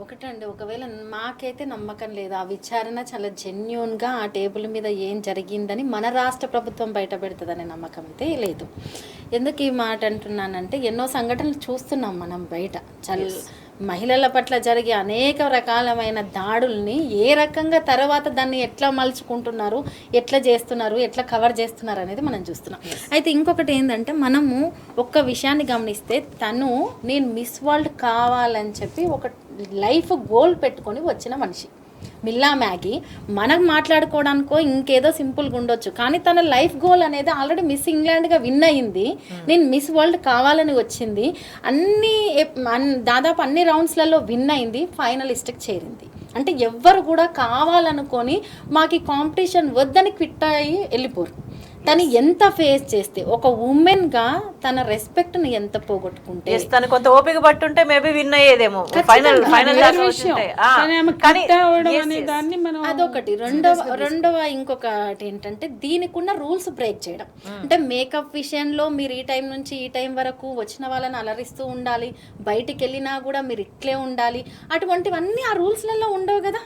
ఒకటండి, ఒకవేళ మాకైతే నమ్మకం లేదు ఆ విచారణ చాలా జెన్యూన్గా ఆ టేబుల్ మీద ఏం జరిగిందని మన రాష్ట్ర ప్రభుత్వం బయట పెడుతుందనే నమ్మకం అయితే లేదు. ఎందుకు ఈ మాట అంటున్నానంటే ఎన్నో సంఘటనలు చూస్తున్నాం మనం బయట, మహిళల పట్ల జరిగే అనేక రకాలమైన దాడుల్ని ఏ రకంగా తర్వాత దాన్ని ఎట్లా మలుచుకుంటున్నారు, ఎట్లా చేస్తున్నారు, ఎట్లా కవర్ చేస్తున్నారు అనేది మనం చూస్తున్నాం. అయితే ఇంకొకటి ఏంటంటే మనము ఒక్క విషయాన్ని గమనిస్తే నేను మిస్ వరల్డ్ కావాలని చెప్పి ఒక లైఫ్ గోల్ పెట్టుకొని వచ్చిన మనిషి మిల్లా మ్యాగీ. మనం మాట్లాడుకోవడానికో ఇంకేదో సింపుల్గా ఉండొచ్చు, కానీ తన లైఫ్ గోల్ అనేది ఆల్రెడీ మిస్ ఇంగ్లాండ్గా విన్ అయ్యింది, నేను మిస్ వరల్డ్ కావాలని వచ్చింది, దాదాపు అన్ని రౌండ్స్లలో విన్ అయింది, ఫైనలిస్ట్కి చేరింది. అంటే ఎవ్వరు కూడా కావాలనుకొని మాకు ఈ కాంపిటీషన్ వద్దని క్విట్ అయ్యి వెళ్ళిపోరు. తను ఎంత ఫేస్ చేస్తే, ఒక ఉమెన్ గా తన రెస్పెక్ట్ ని ఎంత పోగొట్టుకుంటే, Yes, తను కొంత ఓపిక పట్టుంటే మేబీ విన్ అయ్యేదేమో ఫైనల్ అదొకటి. రెండవ ఇంకొకటి ఏంటంటే దీనికి ఉన్న రూల్స్ బ్రేక్ చేయడం. అంటే మేకప్ విషయంలో మీరు ఈ టైం నుంచి ఈ టైం వరకు వచ్చిన వాళ్ళని అలరిస్తూ ఉండాలి, బయటికి వెళ్ళినా కూడా మీరు ఇట్లే ఉండాలి, అటువంటివన్నీ ఆ రూల్స్లలో ఉండవు కదా.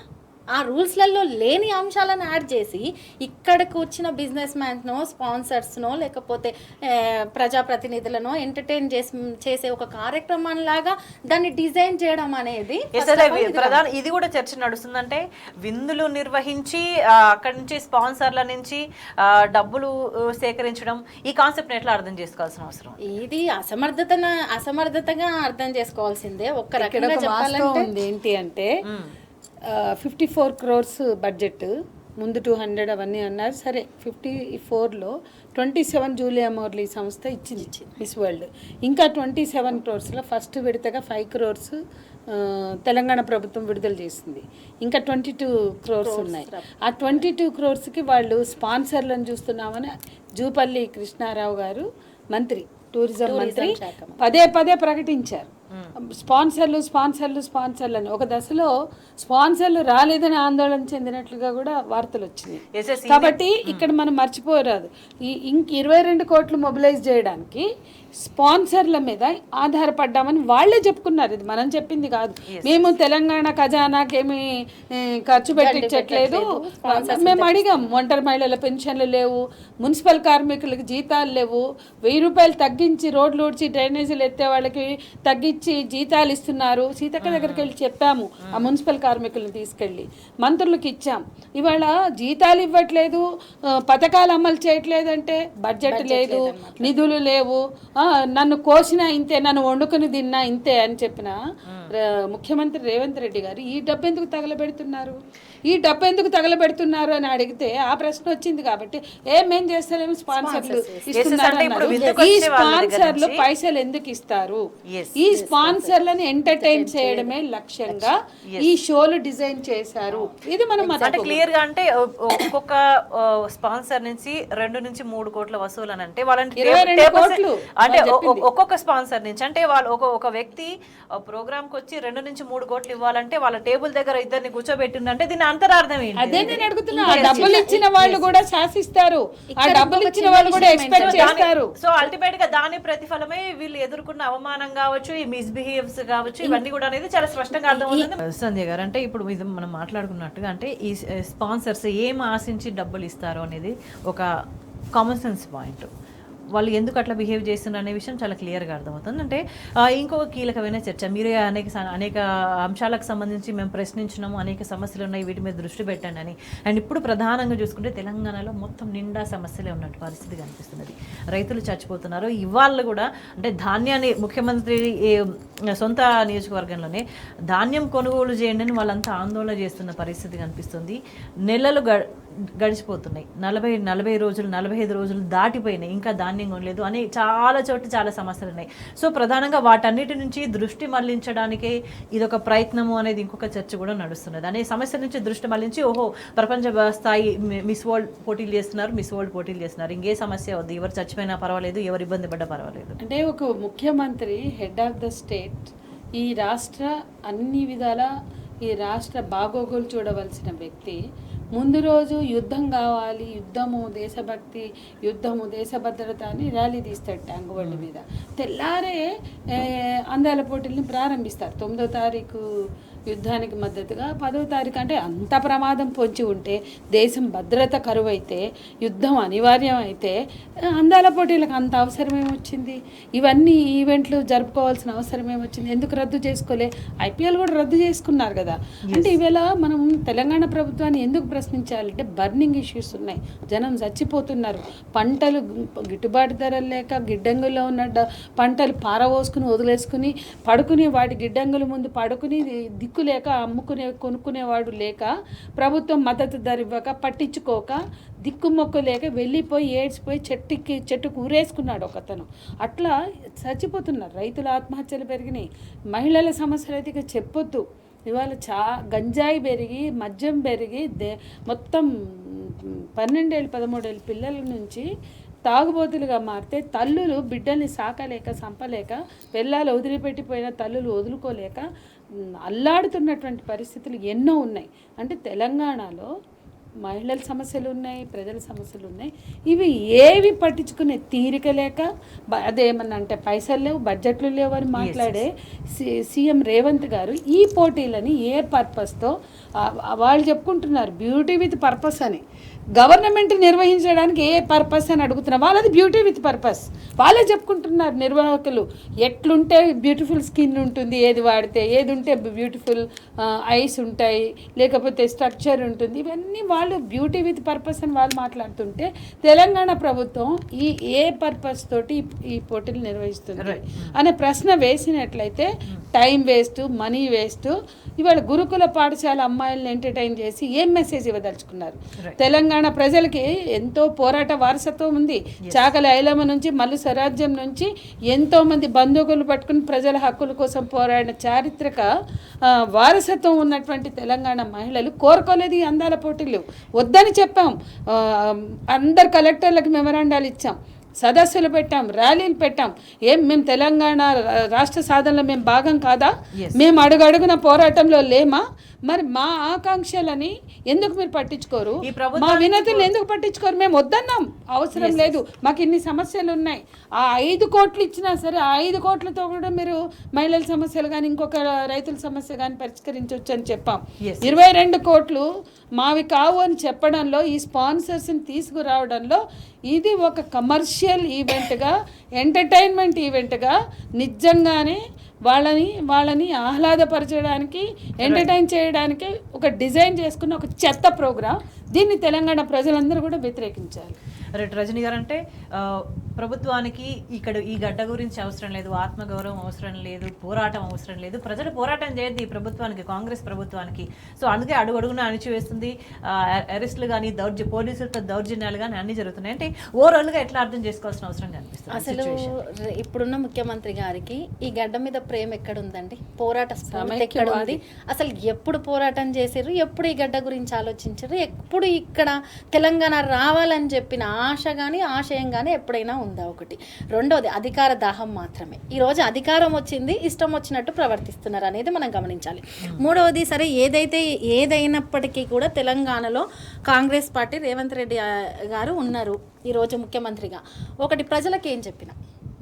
ఆ రూల్స్లలో లేని అంశాలను యాడ్ చేసి ఇక్కడికి వచ్చిన బిజినెస్ మ్యాన్స్నో, స్పాన్సర్స్నో, లేకపోతే ప్రజాప్రతినిధులను ఎంటర్టైన్ చేసే ఒక కార్యక్రమం లాగా దాన్ని డిజైన్ చేయడం అనేది ప్రధాన ఇది కూడా చర్చ నడుస్తుందంటే విందులు నిర్వహించి అక్కడి నుంచి స్పాన్సర్ల నుంచి డబ్బులు సేకరించడం, ఈ కాన్సెప్ట్ ఎట్లా అర్థం చేసుకోవాల్సిన అవసరం? ఇది అసమర్థతగా అర్థం చేసుకోవాల్సిందే. ఒక్క రకంగా చెప్పాలంటే ఏంటి అంటే 54 crores బడ్జెట్, ముందు 200 అవన్నీ అన్నారు. సరే 54లో 27 జూలియా మోర్లీ సంస్థ ఇచ్చింది మిస్ వరల్డ్. ఇంకా 27 crores ఫస్ట్ విడతగా 5 crores తెలంగాణ ప్రభుత్వం విడుదల చేసింది. ఇంకా 22 crores ఉన్నాయి. ఆ 22 crores వాళ్ళు స్పాన్సర్లను చూస్తున్నామని జూపల్లి కృష్ణారావు గారు మంత్రి, టూరిజం మంత్రి పదే ప్రకటించారు. స్పాన్సర్లు అని. ఒక దశలో స్పాన్సర్లు రాలేదని ఆందోళన చెందినట్లుగా కూడా వార్తలు వచ్చినాయి. కాబట్టి ఇక్కడ మనం మర్చిపోరాదు, ఇంక 22 కోట్లు మొబిలైజ్ చేయడానికి స్పాన్సర్ల మీద ఆధారపడ్డామని వాళ్ళే చెప్పుకున్నారు. ఇది మనం చెప్పింది కాదు. మేము తెలంగాణ ఖజానాకేమి ఖర్చు పెట్టించట్లేదు. మేము అడిగాం, ఒంటరి మహిళల పెన్షన్లు లేవు, మున్సిపల్ కార్మికులకు జీతాలు లేవు, 1000 రూపాయలు తగ్గించి రోడ్లు ఊడ్చి డ్రైనేజీలు ఎత్తే వాళ్ళకి తగ్గించి జీతాలు ఇస్తున్నారు. సీతక్క దగ్గరికి వెళ్ళి చెప్పాము, ఆ మున్సిపల్ కార్మికులను తీసుకెళ్ళి మంత్రులకు ఇచ్చాం. ఇవాళ జీతాలు ఇవ్వట్లేదు, పథకాలు అమలు చేయట్లేదు అంటే బడ్జెట్ లేదు, నిధులు లేవు, నన్ను కోసినా ఇంతే, నన్ను వండుకుని తిన్నా ఇంతే అని చెప్పిన ముఖ్యమంత్రి రేవంత్ రెడ్డి గారు ఈ డబ్బు ఎందుకు తగలబెడుతున్నారు అని అడిగితే ఆ ప్రశ్న వచ్చింది. కాబట్టి మేం చేస్తారేమో స్పాన్సర్లు ఇస్తున్నారు. ఈ స్పాన్సర్లు పైసలు ఎందుకు ఇస్తారు? ఈ స్పాన్సర్లను ఎంటర్టైన్ చేయడమే లక్ష్యంగా ఈ షోలు డిజైన్ చేశారు. ఇది మనం క్లియర్ గా అంటే ఒక్కొక్క స్పాన్సర్ నుంచి 2 నుంచి 3 కోట్ల వసూలు అని అంటే వాళ్ళని 22 కోట్లు అంటే ఒక్కొక్క స్పాన్సర్ నుంచి అంటే వాళ్ళు ఒక వ్యక్తి ప్రోగ్రామ్ కి వచ్చి 2 నుంచి 3 కోట్లు ఇవ్వాలంటే వాళ్ళ టేబుల్ దగ్గర ఇద్దరిని కూర్చోబెట్టిందంటే దీని అంతరార్థం ఏంటి? అదే నేను అడుగుతున్నా. డబ్బులు ఇచ్చిన వాళ్ళు కూడా శాసిస్తారు, ఆ డబ్బులు ఇచ్చిన వాళ్ళు కూడా ఎక్స్పెక్ట్ చేస్తారు. సో అల్టిమేట్ గా దాని ప్రతిఫలమే వీళ్ళు ఎదుర్కొన్న అవమానం కావచ్చు, ఈ మిస్బిహేవ్స్ కావచ్చు, ఇవన్నీ కూడా అనేది చాలా స్పష్టంగా అర్థమవుతుంది. సంధ్య గారు, అంటే ఇప్పుడు మనం మాట్లాడుకున్నట్టుగా అంటే ఈ స్పాన్సర్స్ ఏం ఆశించి డబ్బులు ఇస్తారో అనేది ఒక కామన్ సెన్స్ పాయింట్. వాళ్ళు ఎందుకు అట్లా బిహేవ్ చేస్తున్నారు అనే విషయం చాలా క్లియర్గా అర్థమవుతుంది. అంటే ఇంకొక కీలకమైన చర్చ, మీరే అనేక అంశాలకు సంబంధించి మేము ప్రశ్నించినాము, అనేక సమస్యలు ఉన్నాయి, వీటి మీద దృష్టి పెట్టండి అని. అండ్ ఇప్పుడు ప్రధానంగా చూసుకుంటే తెలంగాణలో మొత్తం నిండా సమస్యలే ఉన్నట్టు పరిస్థితి కనిపిస్తున్నది. రైతులు చచ్చిపోతున్నారు. ఇవాళ కూడా అంటే ధాన్యాన్ని ముఖ్యమంత్రి సొంత నియోజకవర్గంలోనే ధాన్యం కొనుగోలు చేయండి అని వాళ్ళంతా ఆందోళన చేస్తున్న పరిస్థితి కనిపిస్తుంది. నెలలు గడిచిపోతున్నాయి, 40 రోజులు 45 రోజులు దాటిపోయినాయి, ఇంకా ధాన్యం కొనలేదు అని చాలా చోట్ల చాలా సమస్యలు ఉన్నాయి. సో ప్రధానంగా వాటన్నిటి నుంచి దృష్టి మళ్లించడానికే ఇదొక ప్రయత్నము అనేది ఇంకొక చర్చ కూడా నడుస్తున్నది. అనే సమస్య నుంచి దృష్టి మళ్లించి ప్రపంచ స్థాయి మిస్ వరల్డ్ పోటీలు చేస్తున్నారు, ఇంకే సమస్య వద్దు, ఎవరు చచ్చిపోయినా పర్వాలేదు, ఎవరు ఇబ్బంది పడ్డా పర్వాలేదు. అంటే ఒక ముఖ్యమంత్రి, హెడ్ ఆఫ్ ద స్టేట్, ఈ రాష్ట్ర అన్ని విధాల ఈ రాష్ట్ర బాగోగులు చూడవలసిన వ్యక్తి ముందు రోజు యుద్ధం కావాలి, యుద్ధము దేశభక్తి, యుద్ధము దేశభద్రత అని ర్యాలీ తీస్తాడు ట్యాంక్ బండి మీద. తెల్లారే అందాల పోటీల్ని ప్రారంభిస్తారు. 9వ తారీఖు యుద్ధానికి మద్దతుగా, 10వ తారీఖు అంటే అంత ప్రమాదం పొంచి ఉంటే, దేశం భద్రత కరువైతే, యుద్ధం అనివార్యం అయితే అందాల పోటీలకు అంత అవసరం ఏమొచ్చింది? ఇవన్నీ ఈవెంట్లు జరుపుకోవాల్సిన అవసరం ఏమొచ్చింది? ఎందుకు రద్దు చేసుకోలే? ఐపీఎల్ కూడా రద్దు చేసుకున్నారు కదా. అంటే ఈవేళ మనం తెలంగాణ ప్రభుత్వాన్ని ఎందుకు ప్రశ్నించాలంటే బర్నింగ్ ఇష్యూస్ ఉన్నాయి, జనం చచ్చిపోతున్నారు, పంటలు గిట్టుబాటు ధరలు లేక, గిడ్డంగుల్లో ఉన్న పంటలు పారవోసుకుని వదిలేసుకుని పడుకుని, వాటి గిడ్డంగుల ముందు పడుకుని దిక్కు లేక, కొనుక్కునేవాడు లేక, ప్రభుత్వం మద్దతు ధర ఇవ్వక, పట్టించుకోక, దిక్కుమొక్కు లేక వెళ్ళిపోయి ఏడ్చిపోయి చెట్టుకు ఊరేసుకున్నాడు ఒకతను. అట్లా చచ్చిపోతున్నారు. రైతుల ఆత్మహత్యలు పెరిగినాయి, మహిళల సమస్యలు అయితే ఇక చెప్పొద్దు. ఇవాళ గంజాయి పెరిగి, మద్యం పెరిగి మొత్తం 12 ఏళ్ళు 13 ఏళ్ళ పిల్లల నుంచి తాగుబోతులుగా మారితే తల్లులు బిడ్డల్ని సాకలేక సంపలేక పిల్లలు వదిలిపెట్టిపోయిన తల్లులు వదులుకోలేక అల్లాడుతున్నటువంటి పరిస్థితులు ఎన్నో ఉన్నాయి. అంటే తెలంగాణలో మహిళల సమస్యలు ఉన్నాయి, ప్రజల సమస్యలు ఉన్నాయి. ఇవి ఏవి పట్టించుకునే తీరిక లేక అదేమన్నా అంటే పైసలు లేవు, బడ్జెట్లు లేవు అని మాట్లాడే సీఎం రేవంత్ గారు ఈ పోటీలని ఏ పర్పస్తో వాళ్ళు చెప్పుకుంటున్నారు బ్యూటీ విత్ పర్పస్ అని. గవర్నమెంట్ నిర్వహించడానికి ఏ పర్పస్ అని అడుగుతున్నారు. వాళ్ళది బ్యూటీ విత్ పర్పస్. వాళ్ళే చెప్పుకుంటున్నారు నిర్వాహకులు ఎట్లుంటే బ్యూటిఫుల్ స్కిన్ ఉంటుంది, ఏది వాడితే ఏది ఉంటే బ్యూటిఫుల్ ఐస్ ఉంటాయి, లేకపోతే స్ట్రక్చర్ ఉంటుంది, ఇవన్నీ వాళ్ళు బ్యూటీ విత్ పర్పస్ అని వాళ్ళు మాట్లాడుతుంటే తెలంగాణ ప్రభుత్వం ఏ పర్పస్ తోటి ఈ పోటీలు నిర్వహిస్తుంది అనే ప్రశ్న వేసినట్లయితే టైం వేస్ట్, మనీ వేస్ట్. ఇవాళ గురుకుల పాఠశాల అమ్మాయిలను ఎంటర్టైన్ చేసి ఏం మెసేజ్ ఇవ్వదలుచుకున్నారు? తెలంగాణ ప్రజలకి ఎంతో పోరాట వారసత్వం ఉంది. చాకల ఐలమ్మ నుంచి మల్లు స్వరాజ్యం నుంచి ఎంతో మంది బంధువులు పట్టుకుని ప్రజల హక్కుల కోసం పోరాడిన చారిత్రక వారసత్వం ఉన్నటువంటి తెలంగాణ మహిళలు కోరుకోలేదు ఈ అందాల పోటీలు. వద్దని చెప్పాం, అందరు కలెక్టర్లకు మెమరాండాలు ఇచ్చాం, సదస్సులు పెట్టాం, ర్యాలీలు పెట్టాం. మేము తెలంగాణ రాష్ట్ర సాధనలో మేము భాగం కాదా? మేము అడుగడుగున పోరాటంలో లేమా? మరి మా ఆకాంక్షలని ఎందుకు మీరు పట్టించుకోరు? మా వినతులు ఎందుకు పట్టించుకోరు? మేము వద్దన్నాం, అవసరం లేదు, మాకు ఇన్ని సమస్యలు ఉన్నాయి. ఆ 5 కోట్లు ఇచ్చినా సరే ఆ 5 కోట్లతో కూడా మీరు మహిళల సమస్యలు కానీ ఇంకొక రైతుల సమస్య కానీ పరిష్కరించవచ్చు అని చెప్పాం. 22 కోట్లు మావి కావు అని చెప్పడంలో, ఈ స్పాన్సర్స్ని తీసుకురావడంలో ఇది ఒక కమర్షియల్ ఈవెంట్గా, ఎంటర్టైన్మెంట్ ఈవెంట్గా నిజంగానే వాళ్ళని ఆహ్లాదపరచడానికి, ఎంటర్టైన్ చేయడానికి ఒక డిజైన్ చేసుకున్న ఒక చెత్త ప్రోగ్రాం. దీన్ని తెలంగాణ ప్రజలందరూ కూడా వ్యతిరేకించాలి. రజనీ గారు, అంటే ప్రభుత్వానికి ఇక్కడ ఈ గడ్డ గురించి అవసరం లేదు, ఆత్మగౌరవం అవసరం లేదు, పోరాటం అవసరం లేదు, ప్రజలు పోరాటం చేయద్దు ఈ ప్రభుత్వానికి, కాంగ్రెస్ ప్రభుత్వానికి. సో అందుకే అడుగడుగున అణిచివేస్తుంది, అరెస్టులు కానీ పోలీసులతో దౌర్జన్యాలు కానీ అన్ని జరుగుతున్నాయి. అంటే ఓవరాల్గా ఎట్లా అర్థం చేసుకోవాల్సిన అవసరం కనిపిస్తుంది? అసలు ఇప్పుడున్న ముఖ్యమంత్రి గారికి ఈ గడ్డ మీద ప్రేమ ఎక్కడుందండి? పోరాట స్ఫూర్తి ఎక్కడుంది? అసలు ఎప్పుడు పోరాటం చేసారు? ఎప్పుడు ఈ గడ్డ గురించి ఆలోచించారు? ఎప్పుడు ఇక్కడ తెలంగాణ రావాలని చెప్పిన ఆశ కానీ ఆశయం కానీ ఎప్పుడైనా ఉందా? ఒకటి. రెండోది అధికార దాహం మాత్రమే. ఈరోజు అధికారం వచ్చింది, ఇష్టం వచ్చినట్టు ప్రవర్తిస్తున్నారు అనేది మనం గమనించాలి. మూడవది, సరే ఏదైనప్పటికీ కూడా తెలంగాణలో కాంగ్రెస్ పార్టీ రేవంత్ రెడ్డి గారు ఉన్నారు ఈరోజు ముఖ్యమంత్రిగా. ఒకటి, ప్రజలకు ఏం చెప్పినా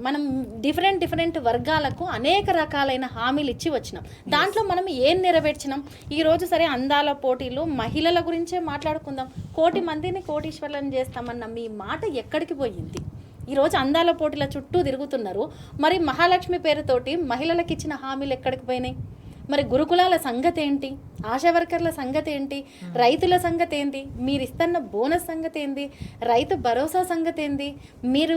మనం డిఫరెంట్ వర్గాలకు అనేక రకాలైన హామీలు ఇచ్చి వచ్చినాం. దాంట్లో మనం ఏం నెరవేర్చినాం? ఈరోజు సరే అందాల పోటీలు మహిళల గురించే మాట్లాడుకుందాం. 1 కోటి మందిని కోటీశ్వర్లను చేస్తామన్న మీ మాట ఎక్కడికి పోయింది? ఈరోజు అందాల పోటీల చుట్టూ తిరుగుతున్నారు. మరి మహాలక్ష్మి పేరుతోటి మహిళలకు ఇచ్చిన హామీలు ఎక్కడికి పోయినాయి? మరి గురుకులాల సంగతి ఏంటి? ఆశా వర్కర్ల సంగతి ఏంటి? రైతుల సంగతి ఏంటి? మీరు ఇస్తున్న బోనస్ సంగతి ఏంటి? రైతు భరోసా సంగతి ఏంటి? మీరు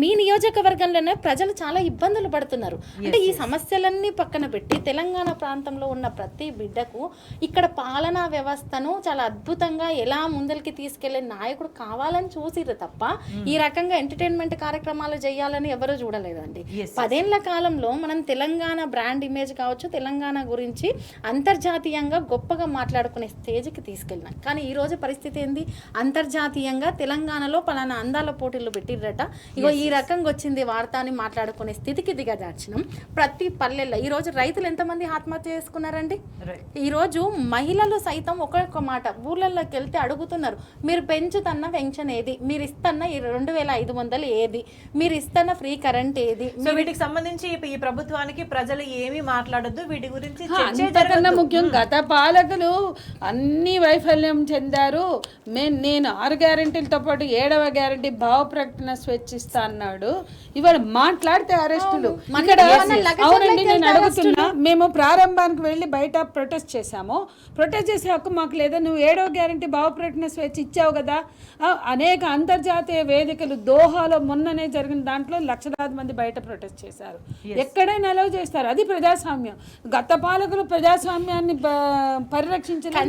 మీ నియోజకవర్గంలోనే ప్రజలు చాలా ఇబ్బందులు పడుతున్నారు. అంటే ఈ సమస్యలన్నీ పక్కన పెట్టి తెలంగాణ ప్రాంతంలో ఉన్న ప్రతి బిడ్డకు ఇక్కడ పాలనా వ్యవస్థను చాలా అద్భుతంగా ఎలా ముందరికి తీసుకెళ్లే నాయకుడు కావాలని చూసిరు తప్ప ఈ రకంగా ఎంటర్టైన్మెంట్ కార్యక్రమాలు చేయాలని ఎవరు చూడలేదండి. 10 ఏళ్ల కాలంలో మనం తెలంగాణ బ్రాండ్ ఇమేజ్ కావచ్చు, తెలంగాణ గురించి అంతర్జాతీయంగా గొప్పగా మాట్లాడుకునే స్టేజ్కి తీసుకెళ్ళినాం. కానీ ఈ రోజు పరిస్థితి ఏంది? అంతర్జాతీయంగా తెలంగాణలో పలానా అందాల పోటీలు పెట్టిర్రట, ఇగో ఈ రకంగా వచ్చింది వార్త అని మాట్లాడుకునే స్థితికి దిగజార్చినాం. ప్రతి పల్లెల్లో ఈరోజు రైతులు ఎంతమంది ఆత్మహత్య చేసుకున్నారండి? ఈరోజు మహిళలు సైతం ఒక్కొక్క మాట ఊర్లలోకి వెళ్తే అడుగుతున్నారు, మీరు పెంచుతున్న పెన్షన్ ఏది? మీరు ఇస్తున్న 2500 ఏది? మీరు ఇస్తున్న ఫ్రీ కరెంట్ ఏది? వీటికి సంబంధించి ఈ ప్రభుత్వానికి ప్రజలు ఏమీ మాట్లాడొద్దు, వీటి గురించి అంతకన్నా ముఖ్యం గత పాలకులు అన్ని వైఫల్యం చెందారు. నేను 6 గ్యారెంటీలతో పాటు 7వ గ్యారెంటీ భావ ప్రకటన స్వేచ్ఛిస్తా అన్నాడు. ఇవాళ మాట్లాడితే అరెస్టులు. అవునండి, నేను అడుగుతున్నా, మేము ప్రారంభానికి వెళ్ళి బయట ప్రొటెస్ట్ చేశాము. ప్రొటెస్ట్ చేసే హక్కు మాకు లేదా? నువ్వు 7వ గ్యారెంటీ భావ ప్రకటన స్వేచ్ఛ ఇచ్చావు కదా. అనేక అంతర్జాతీయ వేదికలు, దోహాలో మొన్ననే జరిగిన దాంట్లో లక్షలాది మంది బయట ప్రొటెస్ట్ చేశారు. ఎక్కడైనా అలౌ చేస్తారు, అది ప్రజాస్వామ్యం. గత పాలకులు ప్రజాస్వామ్యాన్ని పరిరక్షించలేదు.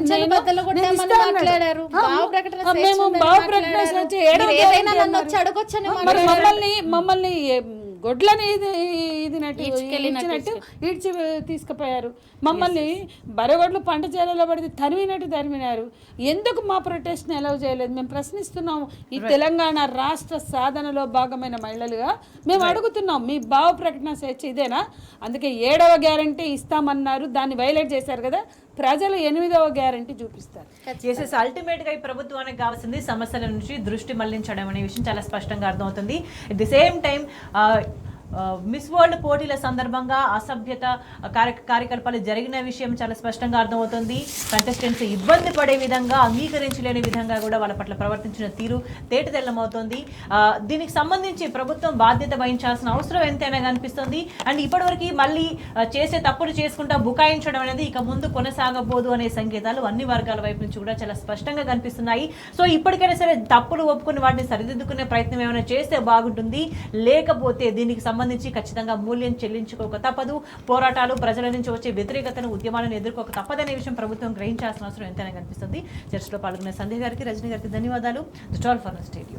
మమ్మల్ని గొడ్లని ఇచ్చినట్టు ఈడ్చి తీసుకుపోయారు. మమ్మల్ని బరగొడ్లు పంట చేలలో పడితే తరిమినట్టు తరిమినారు. ఎందుకు మా ప్రొటెస్ట్ని అలౌ చేయలేదు? మేము ప్రశ్నిస్తున్నాము. ఈ తెలంగాణ రాష్ట్ర సాధనలో భాగమైన మహిళలుగా మేము అడుగుతున్నాం, మీ భావ ప్రకటన స్వేచ్ఛ ఇదేనా? అందుకే 7వ గ్యారంటీ ఇస్తామన్నారు, దాన్ని వైలేట్ చేశారు కదా. ప్రజలు 8వ గ్యారంటీ చూపిస్తారు. అల్టిమేట్ గా ఈ ప్రభుత్వానికి కావాల్సింది సమస్యల నుంచి దృష్టి మళ్లించడం అనే విషయం చాలా స్పష్టంగా అర్థమవుతుంది. At the same time miss world పోటీల సందర్భంగా అసభ్యత కార్యకలాపాలు జరిగిన విషయం చాలా స్పష్టంగా అర్థమవుతుంది. కంటెస్టెంట్స్ ఇబ్బంది పడే విధంగా, అంగీకరించలేని విధంగా కూడా వాళ్ళ పట్ల ప్రవర్తించిన తీరు తేటతెల్లమవుతోంది. దీనికి సంబంధించి ప్రభుత్వం బాధ్యత వహించాల్సిన అవసరం ఎంతైనా కనిపిస్తుంది. అండ్ ఇప్పటివరకు మళ్ళీ చేసే తప్పులు చేసుకుంటా బుకాయించడం అనేది ఇక ముందు కొనసాగబోదు అనే సంకేతాలు అన్ని వర్గాల వైపు నుంచి కూడా చాలా స్పష్టంగా కనిపిస్తున్నాయి. సో ఇప్పటికైనా సరే తప్పులు ఒప్పుకుని వాటిని సరిదిద్దుకునే ప్రయత్నం ఏమైనా చేస్తే బాగుంటుంది. లేకపోతే దీనికి సంబంధించి ఖచ్చితంగా మూల్యం చెల్లించుకోక తప్పదు. పోరాటాలు, ప్రజల నుంచి వచ్చే వ్యతిరేకతను, ఉద్యమాలను ఎదుర్కోక తప్పదనే విషయం ప్రభుత్వం గ్రహించాల్సిన అవసరం ఎంతైనా కనిపిస్తుంది. చర్చలో పాల్గొనే సంధ్య గారికి, రజనీ గారికి ధన్యవాదాలు. The 12 for stadium.